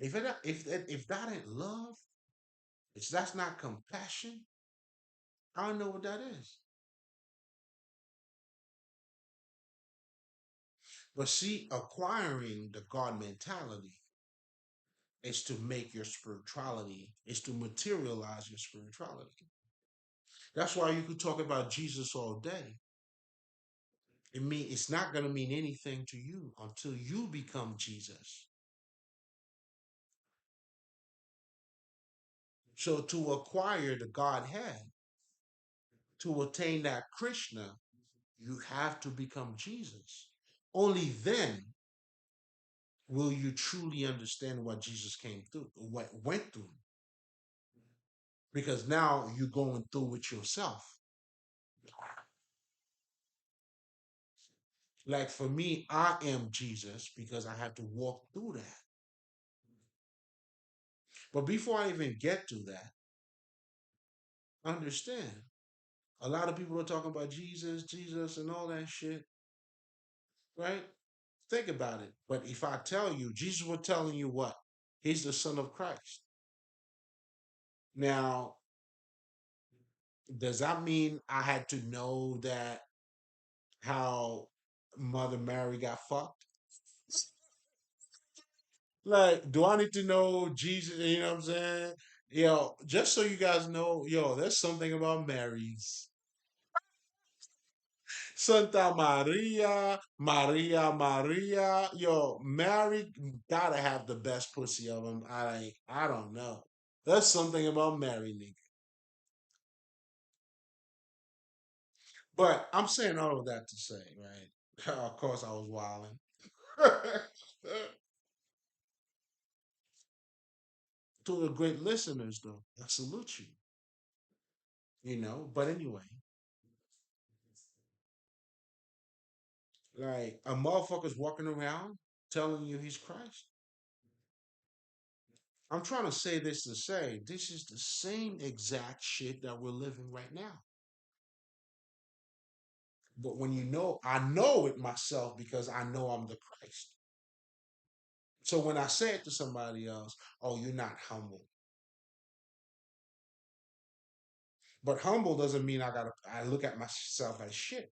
If that ain't love, if that's not compassion, I don't know what that is. But see, acquiring the God mentality is to make your spirituality, is to materialize your spirituality. That's why you could talk about Jesus all day. It's not gonna mean anything to you until you become Jesus. So to acquire the Godhead, to attain that Krishna, you have to become Jesus. Only then will you truly understand what Jesus came through, what went through. Because now you're going through it yourself. Like for me, I am Jesus because I have to walk through that. But before I even get to that, understand a lot of people are talking about Jesus, Jesus, and all that shit, right? Think about it. But if I tell you, Jesus was telling you what? He's the Son of Christ. Now, does that mean I had to know that how Mother Mary got fucked? Like, do I need to know Jesus? You know what I'm saying? Yo, just so you guys know, yo, there's something about Marys. Santa Maria, Maria, Maria. Yo, Mary gotta have the best pussy of them. I don't know. There's something about Mary, nigga. But I'm saying all of that to say, right? Of course, I was wilding. To the great listeners, though, I salute you. But anyway, like a motherfucker's walking around telling you he's Christ. I'm trying to say this to say this is the same exact shit that we're living right now. But when I know it myself because I know I'm the Christ. So when I say it to somebody else, oh, you're not humble. But humble doesn't mean I look at myself as shit.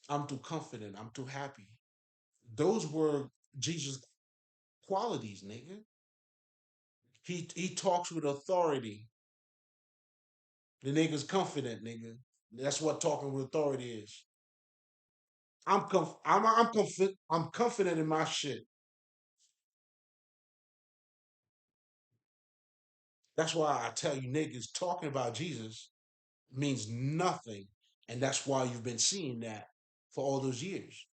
I'm too confident. I'm too happy. Those were Jesus' qualities, nigga. He talks with authority. The nigga's confident, nigga. That's what talking with authority is. I'm confident in my shit. That's why I tell you niggas talking about Jesus means nothing. And that's why you've been seeing that for all those years.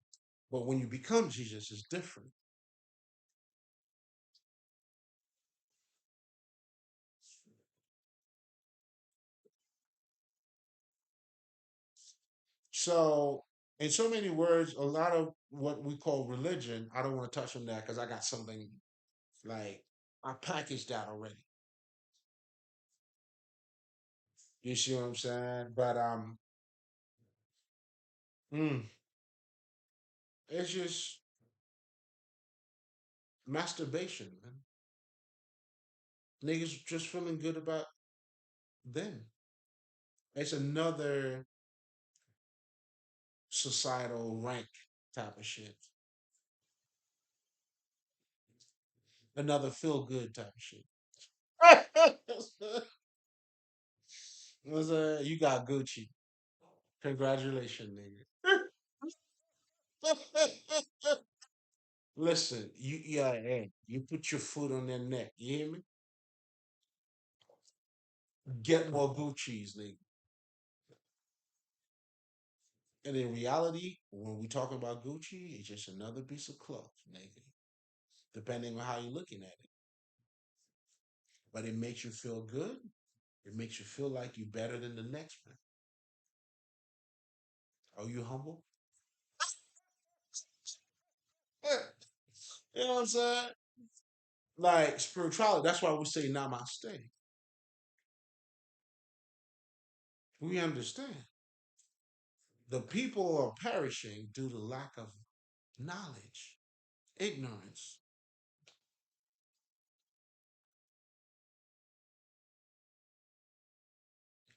But when you become Jesus, it's different. So, in so many words, a lot of what we call religion, I don't want to touch on that because I got something like I packaged that already. You see what I'm saying? But mm, it's just masturbation, man. Niggas just feeling good about them. It's another societal rank type of shit. Another feel good type of shit. You got Gucci. Congratulations, nigga. Listen, hey, you put your foot on their neck. You hear me? Get more Gucci's, nigga. And in reality, when we talk about Gucci, it's just another piece of cloth, nigga. Depending on how you're looking at it. But it makes you feel good. It makes you feel like you're better than the next man. Are you humble? You know what I'm saying? Like spirituality. That's why we say namaste. We understand. The people are perishing due to lack of knowledge, ignorance.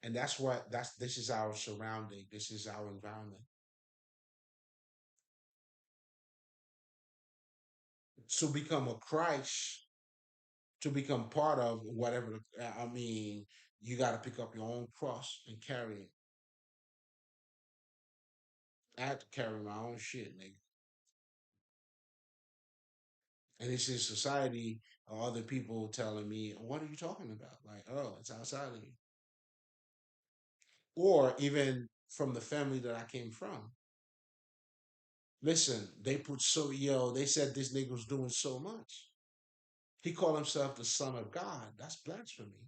And that's what that's this is our surrounding. This is our environment. To become a Christ, to become part of whatever I mean, you gotta pick up your own cross and carry it. I had to carry my own shit, nigga. And it's in society, other people telling me, "What are you talking about?" Like, oh, it's outside of you. Or even from the family that I came from. Listen, they put they said this nigga was doing so much. He called himself the son of God. That's blasphemy.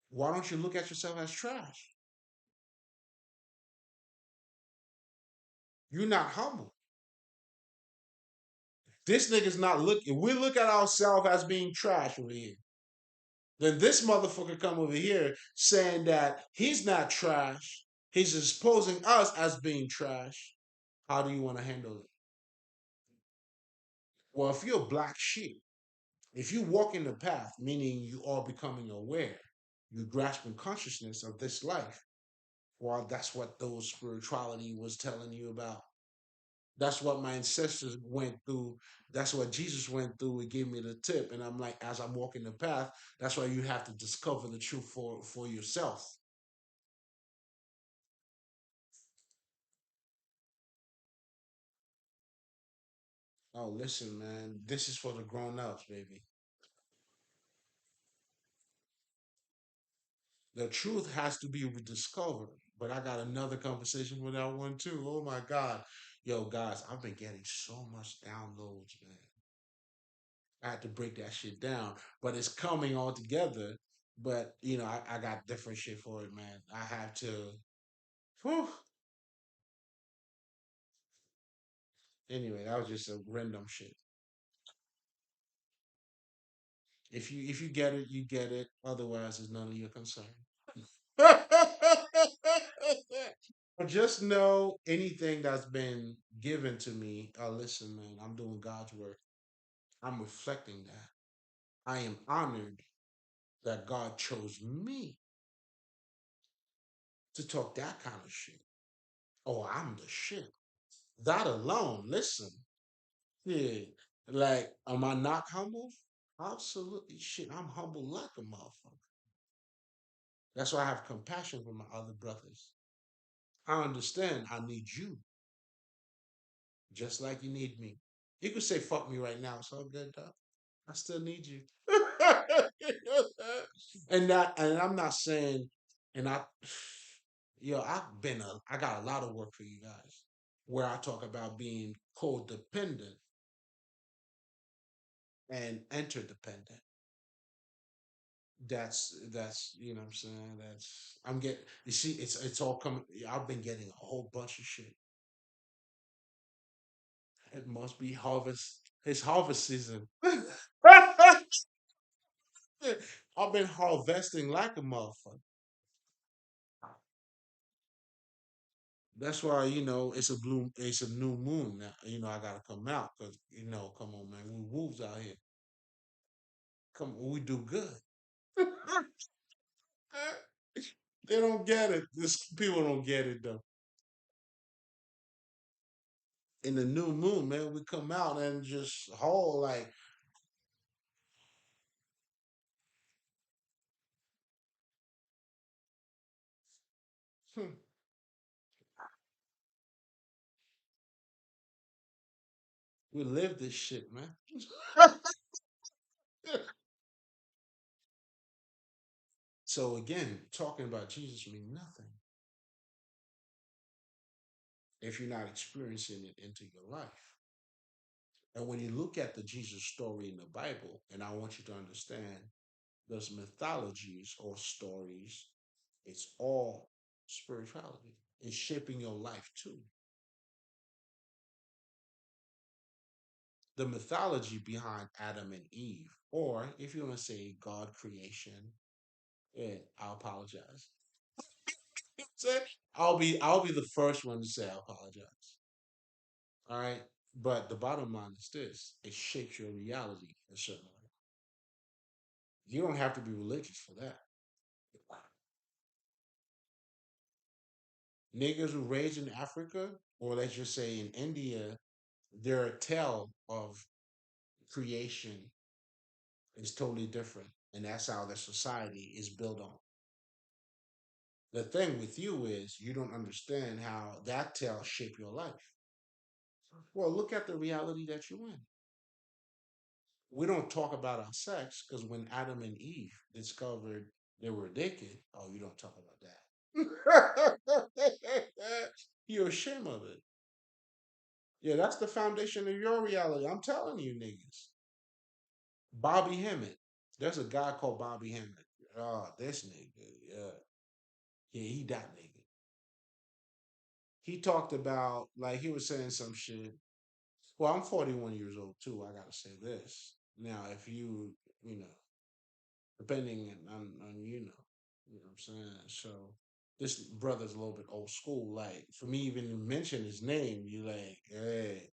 Why don't you look at yourself as trash? You're not humble. This nigga's not looking. We look at ourselves as being trash over here. Then this motherfucker come over here saying that he's not trash. He's exposing us as being trash. How do you want to handle it? Well, if you're a black sheep, if you walk in the path, meaning you are becoming aware, you grasping consciousness of this life. Well, that's what those spirituality was telling you about. That's what my ancestors went through. That's what Jesus went through. He gave me the tip. And I'm like, as I'm walking the path, that's why you have to discover the truth for yourself. Oh, listen, man, this is for the grown ups, baby. The truth has to be rediscovered. But I got another conversation with that one too. Oh my God. Yo, guys, I've been getting so much downloads, man. I had to break that shit down. But it's coming all together. But I got different shit for it, man. I have to. Whew. Anyway, that was just a random shit. If you get it, you get it. Otherwise, it's none of your concern. But just know anything that's been given to me. Listen, man, I'm doing God's work. I'm reflecting that. I am honored that God chose me to talk that kind of shit. Oh, I'm the shit. That alone, listen. Yeah. Like, am I not humble? Absolutely shit. I'm humble like a motherfucker. That's why I have compassion for my other brothers. I understand I need you just like you need me. You could say fuck me right now. It's all good, dog. I still need you. And I'm not saying, and I got a lot of work for you guys where I talk about being codependent and interdependent. That's you know what I'm saying. That's I'm getting. You see, it's all coming. I've been getting a whole bunch of shit. It must be harvest. It's harvest season. I've been harvesting like a motherfucker. That's why it's a new moon now. I gotta come out because come on, man, we wolves out here. Come on, we do good. They don't get it. This people don't get it though. In the new moon, man, we come out and just haul like hmm, we live this shit, man. So again, talking about Jesus means nothing if you're not experiencing it into your life. And when you look at the Jesus story in the Bible, and I want you to understand those mythologies or stories, it's all spirituality. It's shaping your life too. The mythology behind Adam and Eve, or if you want to say God creation, yeah, I apologize. Say, I'll be the first one to say I apologize. All right. But the bottom line is this: it shapes your reality a certain way. You don't have to be religious for that. Niggas who raised in Africa, or let's just say in India, their tale of creation is totally different. And that's how their society is built on. The thing with you is you don't understand how that tale shaped your life. Well, look at the reality that you're in. We don't talk about our sex because when Adam and Eve discovered they were naked, oh, you don't talk about that. You're ashamed of it. Yeah, that's the foundation of your reality. I'm telling you, niggas. Bobby Hemmett. There's a guy called Bobby Hemmett. Oh, this nigga. Yeah. Yeah, he that nigga. He talked about, like, he was saying some shit. Well, I'm 41 years old, too. I got to say this. Now, if you know, depending on you know what I'm saying? So, this brother's a little bit old school. Like, for me, even to mention his name, you like, hey,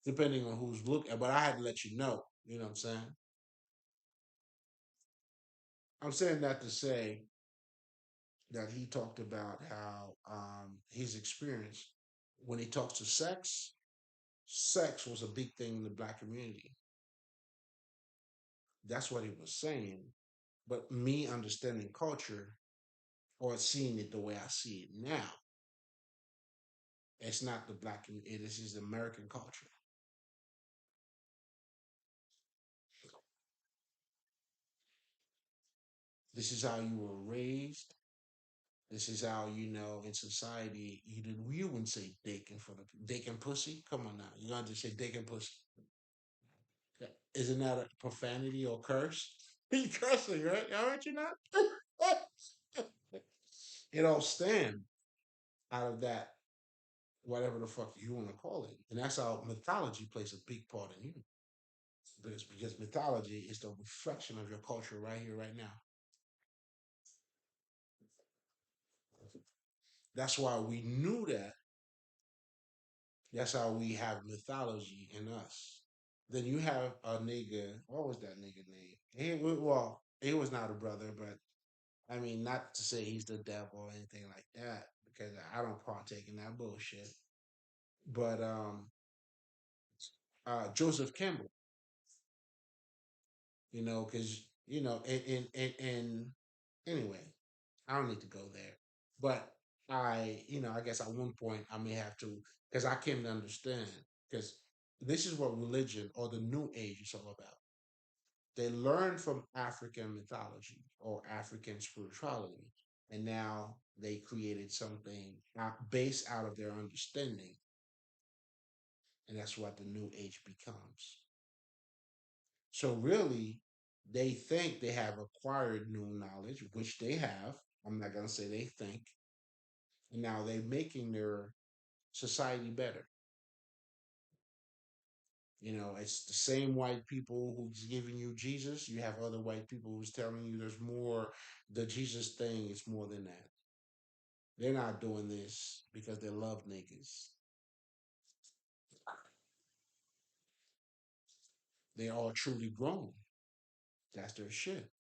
depending on who's looking. But I had to let you know. You know what I'm saying? I'm saying that to say that he talked about how his experience when he talks to sex was a big thing in the black community. That's what he was saying. But me understanding culture or seeing it the way I see it now, it's not the black community. This is American culture. This is how you were raised. This is how in society you wouldn't say dick in front of dick and pussy. Come on now, you gotta just say dick and pussy. Isn't that a profanity or curse? You cursing, right? Aren't you not? It all stem out of that, whatever the fuck you want to call it. And that's how mythology plays a big part in you. Because mythology is the reflection of your culture right here, right now. That's why we knew that. That's how we have mythology in us. Then you have a nigga. What was that nigga name? He was not a brother, but I mean, not to say he's the devil or anything like that, because I don't partake in that bullshit. But Joseph Campbell, because and anyway, I don't need to go there. But I guess at one point I may have to, because I came to understand, because this is what religion or the New Age is all about. They learned from African mythology or African spirituality, and now they created something based out of their understanding, and that's what the New Age becomes. So really, they think they have acquired new knowledge, which they have. I'm not gonna say they think, and now they're making their society better. It's the same white people who's giving you Jesus. You have other white people who's telling you there's more. The Jesus thing is more than that. They're not doing this because they love niggas. They are truly grown. That's their shit.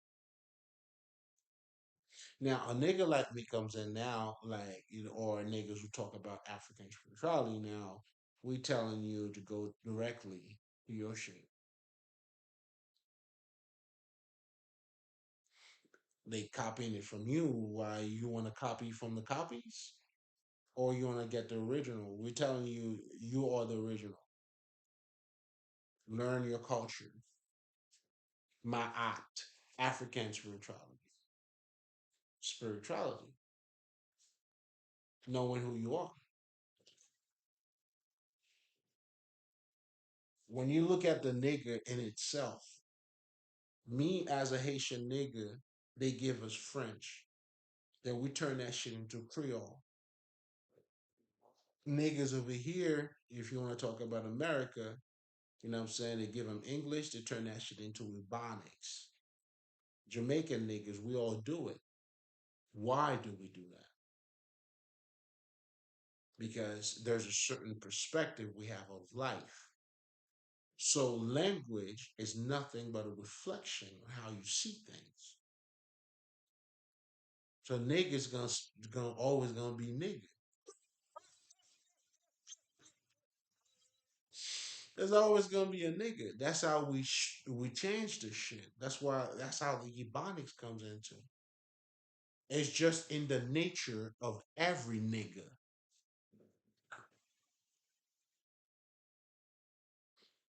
Now, a nigga like me comes in now, like, or niggas who talk about African spirituality now, we telling you to go directly to your shit. They copying it from you. Why you want to copy from the copies? Or you want to get the original? We're telling you, you are the original. Learn your culture. Ma'at, African spirituality. Spirituality, knowing who you are. When you look at the nigger in itself, me as a Haitian nigger, they give us French. Then we turn that shit into Creole. Niggas over here, if you want to talk about America, you know what I'm saying? They give them English, they turn that shit into Ebonics. Jamaican niggas, we all do it. Why do we do that? Because there's a certain perspective we have of life. So language is nothing but a reflection of how you see things. So niggas gonna always gonna be nigga. There's always gonna be a nigga. That's how we change the shit. That's how the Ebonics comes into. It's just in the nature of every nigga.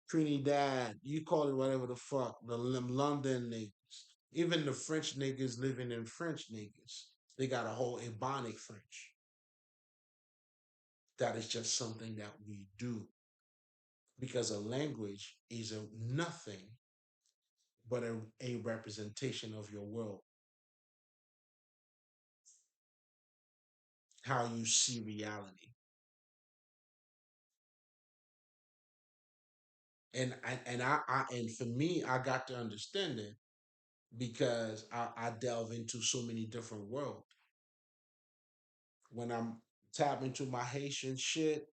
Trinidad, you call it whatever the fuck. The London niggas, even the French niggas living in French niggas, they got a whole Ebonic French. That is just something that we do because a language is a nothing but a representation of your world, how you see reality. And for me, I got to understand it because I delve into so many different worlds. When I'm tapping into my Haitian shit,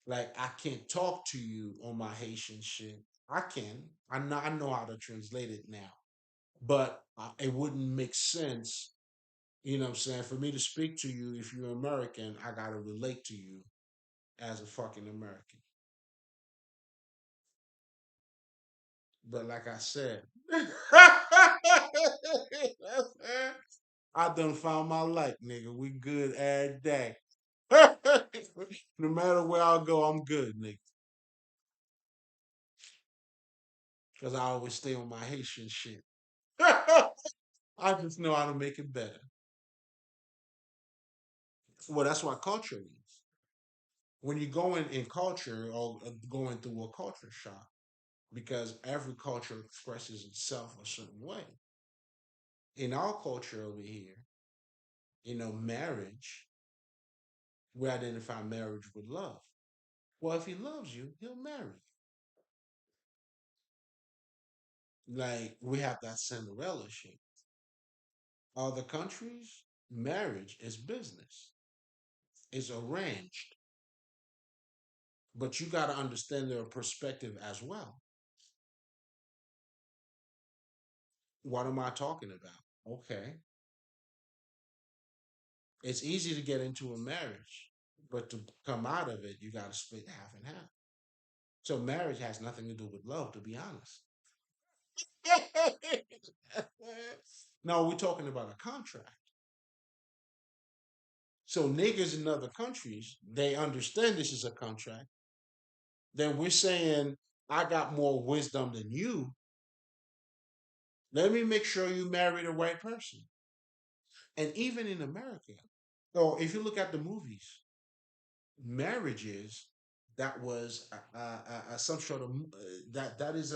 like I can't talk to you on my Haitian shit. I can. I know how to translate it now, but it wouldn't make sense. You know what I'm saying? For me to speak to you, if you're American, I gotta relate to you as a fucking American. But like I said, I done found my life, nigga. We good every day. No matter where I go, I'm good, nigga. Because I always stay on my Haitian shit. I just know how to make it better. Well, that's what culture is. When you go in culture or going through a culture shock, because every culture expresses itself a certain way. In our culture over here, marriage, we identify marriage with love. Well, if he loves you, he'll marry you. Like we have that Cinderella shit. Other countries, marriage is business. It's arranged. But you got to understand their perspective as well. What am I talking about? Okay. It's easy to get into a marriage, but to come out of it, you got to split half and half. So marriage has nothing to do with love, to be honest. No, we're talking about a contract. So niggas in other countries, they understand this is a contract. Then we're saying, I got more wisdom than you. Let me make sure you marry the right person. And even in America, so if you look at the movies, marriages that was some sort of that is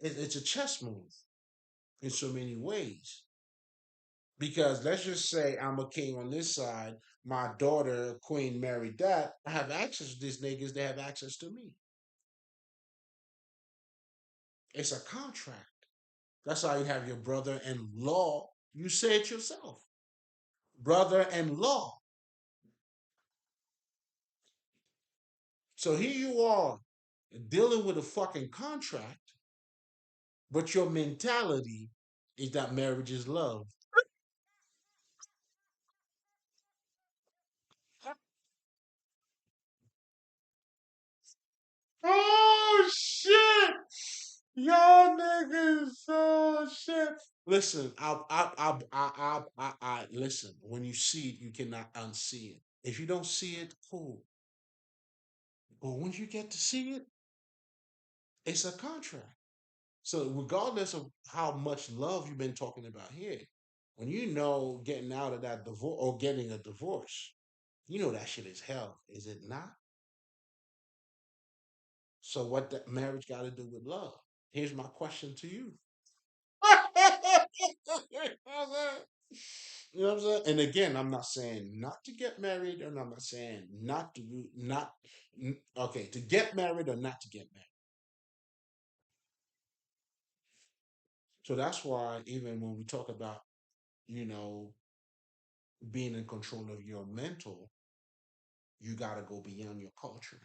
it's a chess move in so many ways. Because let's just say I'm a king on this side, my daughter queen married that. I have access to these niggas. They have access to me. It's a contract. That's how you have your brother in law. You say it yourself. Brother in law. So here you are dealing with a fucking contract, but your mentality is that marriage is love. Oh shit! Y'all niggas, oh shit! Listen, listen. When you see it, you cannot unsee it. If you don't see it, cool. But once you get to see it, it's a contract. So regardless of how much love you've been talking about here, when you know getting out of that divorce or getting a divorce, you know that shit is hell, is it not? So what that marriage got to do with love? Here's my question to you. You know what I'm saying? And again, I'm not saying not to get married, and I'm not saying not to not okay to get married or not to get married. So that's why even when we talk about you know being in control of your mental, you got to go beyond your culture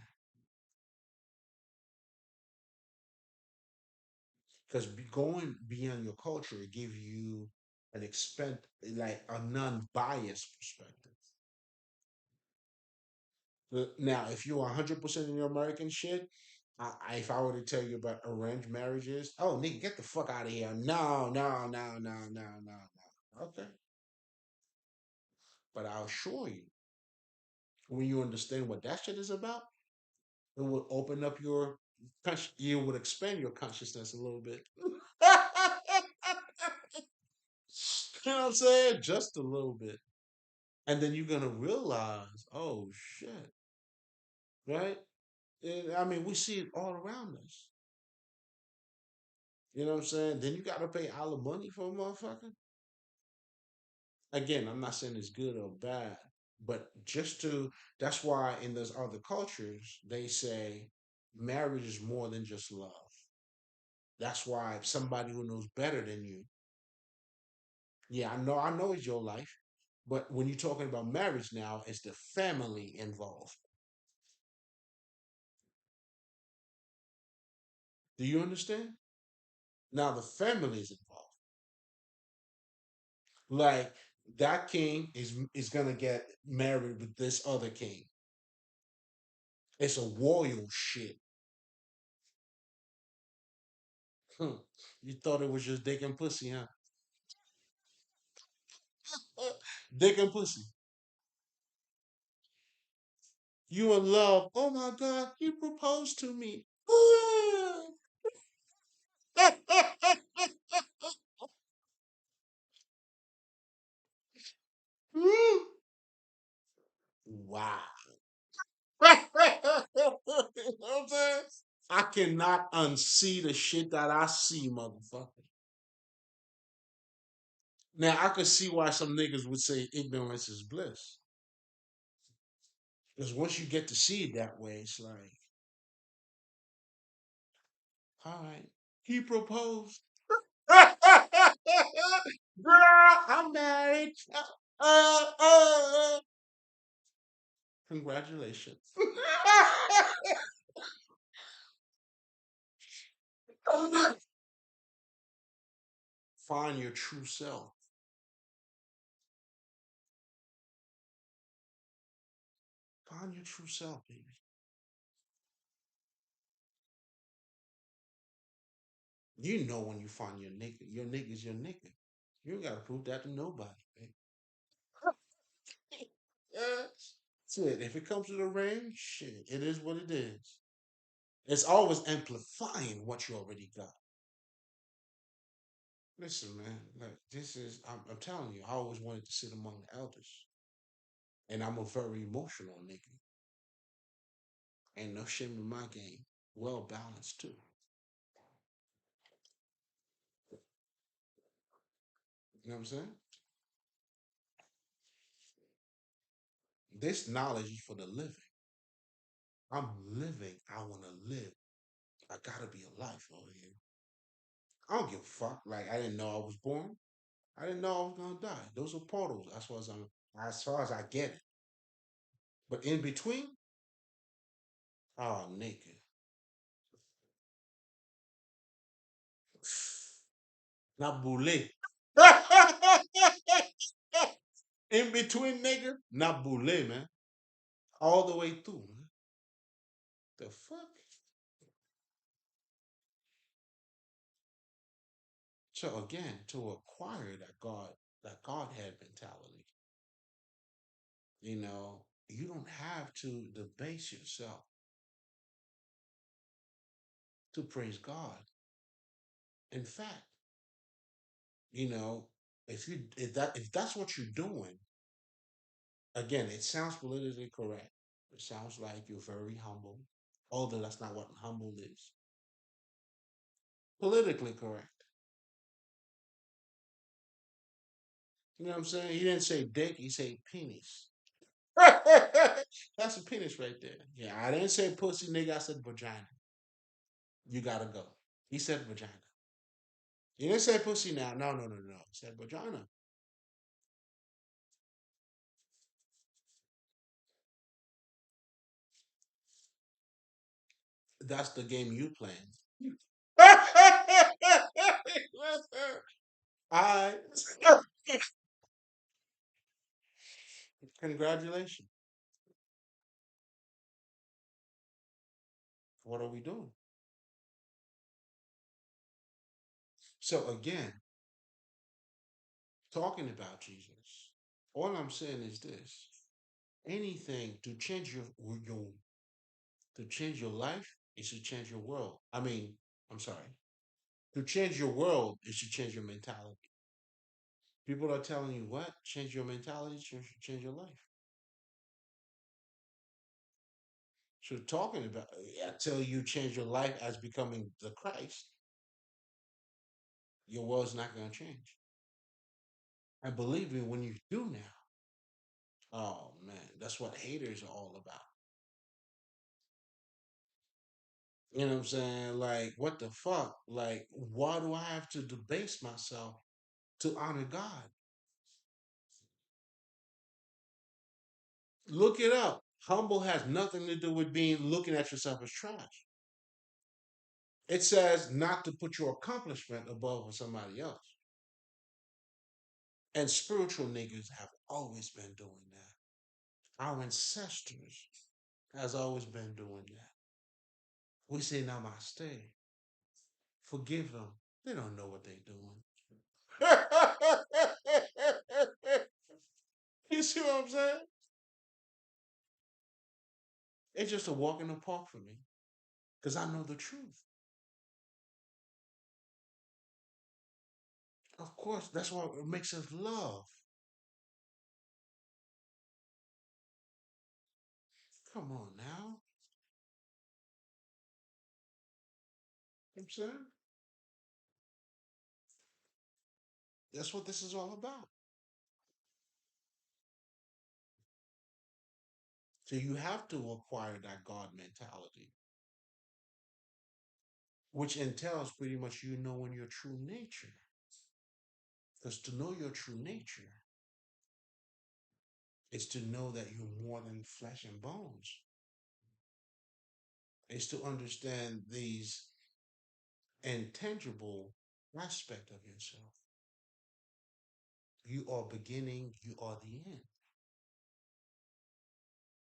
because going beyond your culture give you an expect like a non-biased perspective. Now, if you're 100% in your American shit, if I were to tell you about arranged marriages, oh nigga, get the fuck out of here! No, no, no, no, no, no, no. Okay, but I'll assure you, when you understand what that shit is about, it will open up your you would expand your consciousness a little bit. You know what I'm saying? Just a little bit. And then you're gonna realize, oh shit, right? I mean, we see it all around us. You know what I'm saying? Then you gotta pay alimony for a motherfucker. Again, I'm not saying it's good or bad, but just to that's why in those other cultures they say marriage is more than just love. That's why somebody who knows better than you, yeah, I know it's your life, but when you're talking about marriage now, it's the family involved. Do you understand? Now the family is involved. Like that king is gonna get married with this other king. It's a royal shit. Hmm. You thought it was just dick and pussy, huh? Dick and pussy. You in love. Oh my God, he proposed to me. Wow. You know what I'm saying? I cannot unsee the shit that I see, motherfucker. Now I could see why some niggas would say ignorance is bliss. Because once you get to see it that way, it's like, all right, he proposed. Girl, I'm married. Congratulations. Find your true self. Find your true self, baby. You know when you find your nigga. Your nigga's your nigga. You ain't gotta prove that to nobody, baby. Yeah. That's it. If it comes to the ring, shit, it is what it is. It's always amplifying what you already got. Listen, man, like this is I'm telling you, I always wanted to sit among the elders. And I'm a very emotional nigga. Ain't no shame in my game. Well balanced too. You know what I'm saying? This knowledge is for the living. I'm living. I want to live. I gotta be alive over here. I don't give a fuck. Like I didn't know I was born. I didn't know I was gonna die. Those are portals. As far as I get it. But in between, oh nigga. Not boule. In between, nigga, not boule, man. All the way through, man. The fuck? So again, to acquire that Godhead mentality, you don't have to debase yourself to praise God. In fact, you know, if that's what you're doing, again, it sounds politically correct. It sounds like you're very humble, although that's not what humble is. Politically correct. You know what I'm saying? He didn't say dick, he said penis. That's a penis right there. Yeah, I didn't say pussy, nigga. I said vagina. You gotta go. He said vagina. He didn't say pussy now. No, no, no, no. He said vagina. That's the game you playing. I congratulations. What are we doing? So again, talking about Jesus, all I'm saying is this: anything your to change your life is to change your world. I'm sorry. To change your world is to change your mentality. People are telling you what? Change your mentality, change your life. So talking about until you change your life as becoming the Christ, your world's not going to change. And believe me, when you do now, oh man, that's what haters are all about. You know what I'm saying? Like, what the fuck? Like, why do I have to debase myself to honor God? Look it up. Humble has nothing to do with being looking at yourself as trash. It says not to put your accomplishment above somebody else. And spiritual niggas have always been doing that. Our ancestors has always been doing that. We say namaste. Forgive them. They don't know what they're doing. You see what I'm saying? It's just a walk in the park for me. Because I know the truth. Of course, that's what it makes us love. Come on now. You know what I'm saying? That's what this is all about. So you have to acquire that God mentality, which entails pretty much you knowing your true nature. Because to know your true nature is to know that you're more than flesh and bones. Is to understand these intangible aspect of yourself. You are beginning, you are the end.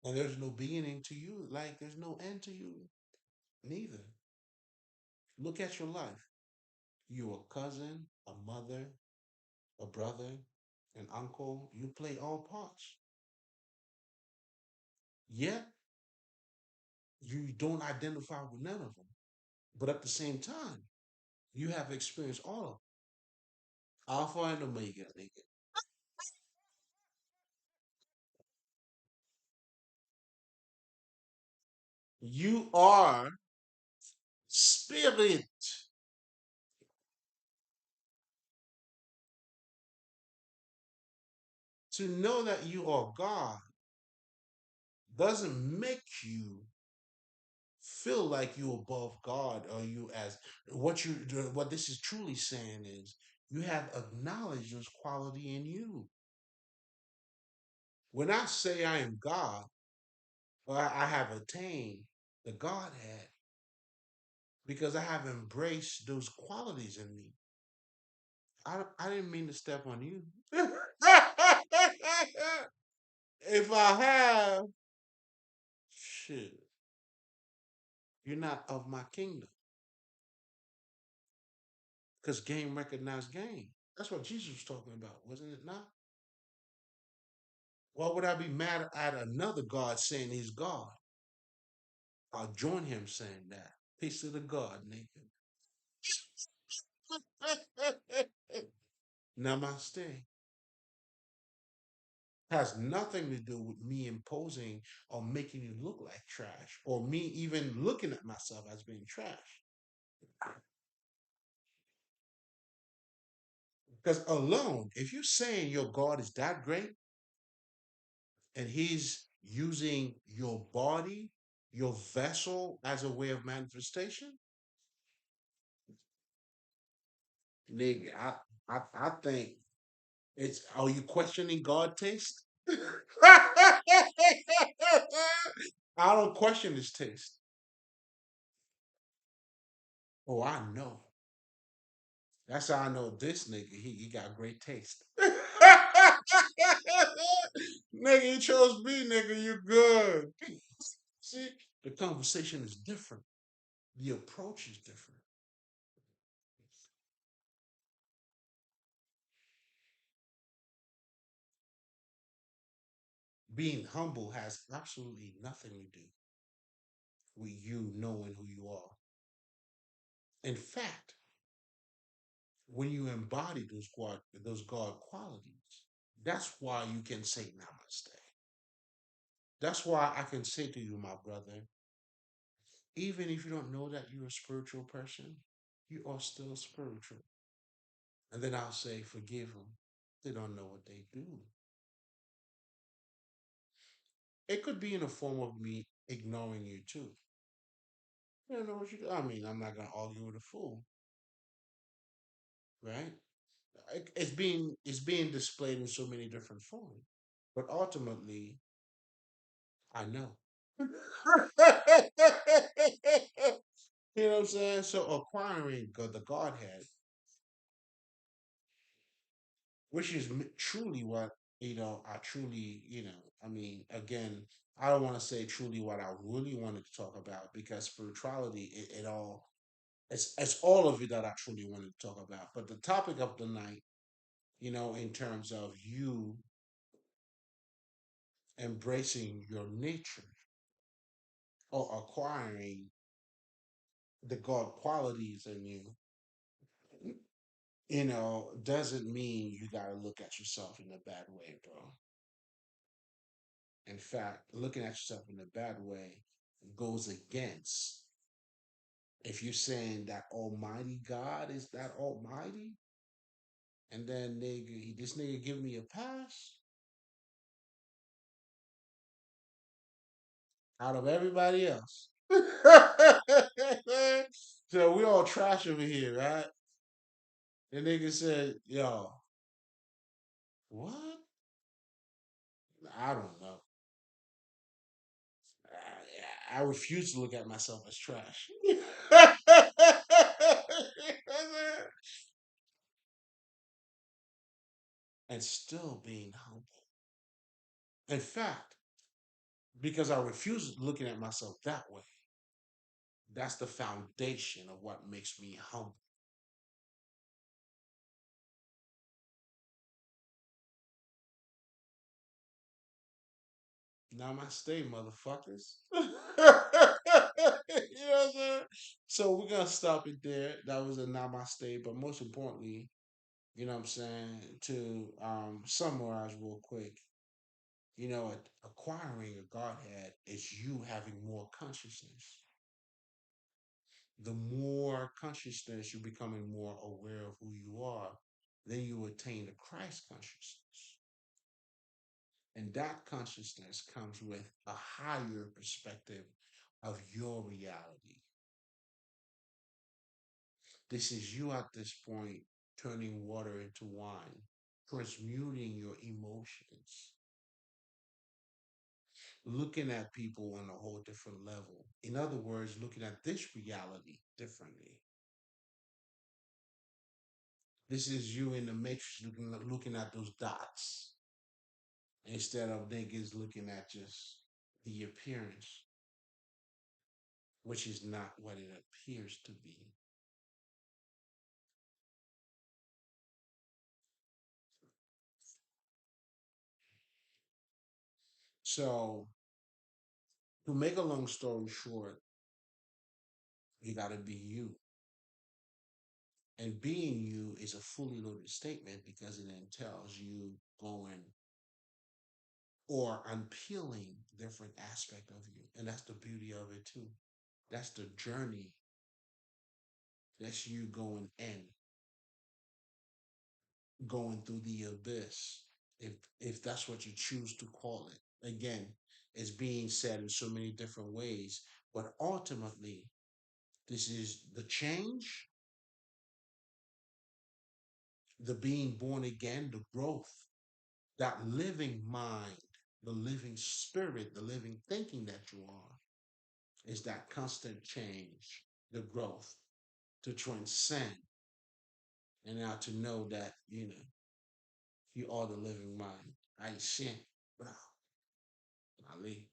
And there's no beginning to you, like there's no end to you, neither. Look at your life. You're a cousin, a mother, a brother, an uncle. You play all parts. Yet, you don't identify with none of them. But at the same time, you have experienced all of them. Alpha and Omega, nigga. You are spirit. To know that you are God doesn't make you feel like you above God or you as what this is truly saying is you have acknowledged those quality in you. When I say I am God or I have attained the Godhead because I have embraced those qualities in me. I didn't mean to step on you. If I have, shit, you're not of my kingdom. Because game recognized game. That's what Jesus was talking about, wasn't it not? Why would I be mad at another God saying he's God? I'll join him saying that. Peace to the God, nigga. Namaste. Has nothing to do with me imposing or making you look like trash or me even looking at myself as being trash. Because alone, if you're saying your God is that great and he's using your body, your vessel as a way of manifestation, nigga, I think it's, are you questioning God taste? I don't question his taste. Oh, I know. That's how I know this nigga. He got great taste. Nigga, he chose me, nigga. You good. See, the conversation is different. The approach is different. Being humble has absolutely nothing to do with you knowing who you are. In fact, when you embody those God qualities, that's why you can say namaste. That's why I can say to you, my brother, even if you don't know that you're a spiritual person, you are still spiritual. And then I'll say, forgive them. They don't know what they do. It could be in the form of me ignoring you too. You don't know what you do. I mean, I'm not gonna argue with a fool, right? It's being displayed in so many different forms. But ultimately, I know. You know what I'm saying? So acquiring the Godhead, which is truly what, I truly, I mean, again, I don't want to say truly what I really wanted to talk about because spirituality, it's all of it that I truly wanted to talk about. But the topic of the night, in terms of you embracing your nature or acquiring the God qualities in you, doesn't mean you got to look at yourself in a bad way, bro. In fact, looking at yourself in a bad way goes against, if you're saying that Almighty God is that Almighty, and then this nigga give me a pass out of everybody else. So we all trash over here, right? The nigga said, yo, what? I don't know. I refuse to look at myself as trash. And still being humble. In fact, because I refuse looking at myself that way, that's the foundation of what makes me humble. Namaste, motherfuckers. You know what I'm saying? So we're gonna stop it there. That was a namaste, but most importantly, what I'm saying, to summarize real quick, acquiring a Godhead is you having more consciousness. The more consciousness you're becoming more aware of who you are, then you attain the Christ consciousness. And that consciousness comes with a higher perspective of your reality. This is you at this point turning water into wine, transmuting your emotions, looking at people on a whole different level. In other words, looking at this reality differently. This is you in the matrix looking at those dots instead of niggas looking at just the appearance, which is not what it appears to be. So, to make a long story short, you got to be you. And being you is a fully loaded statement because it entails you going or unpeeling different aspect of you. And that's the beauty of it too. That's the journey. That's you going through the abyss, if that's what you choose to call it. Again, it's being said in so many different ways, but ultimately, this is the change, the being born again, the growth, that living mind, the living spirit, the living thinking that you are, is that constant change, the growth, to transcend, and now to know that, you are the living mind. I shan't, Ali.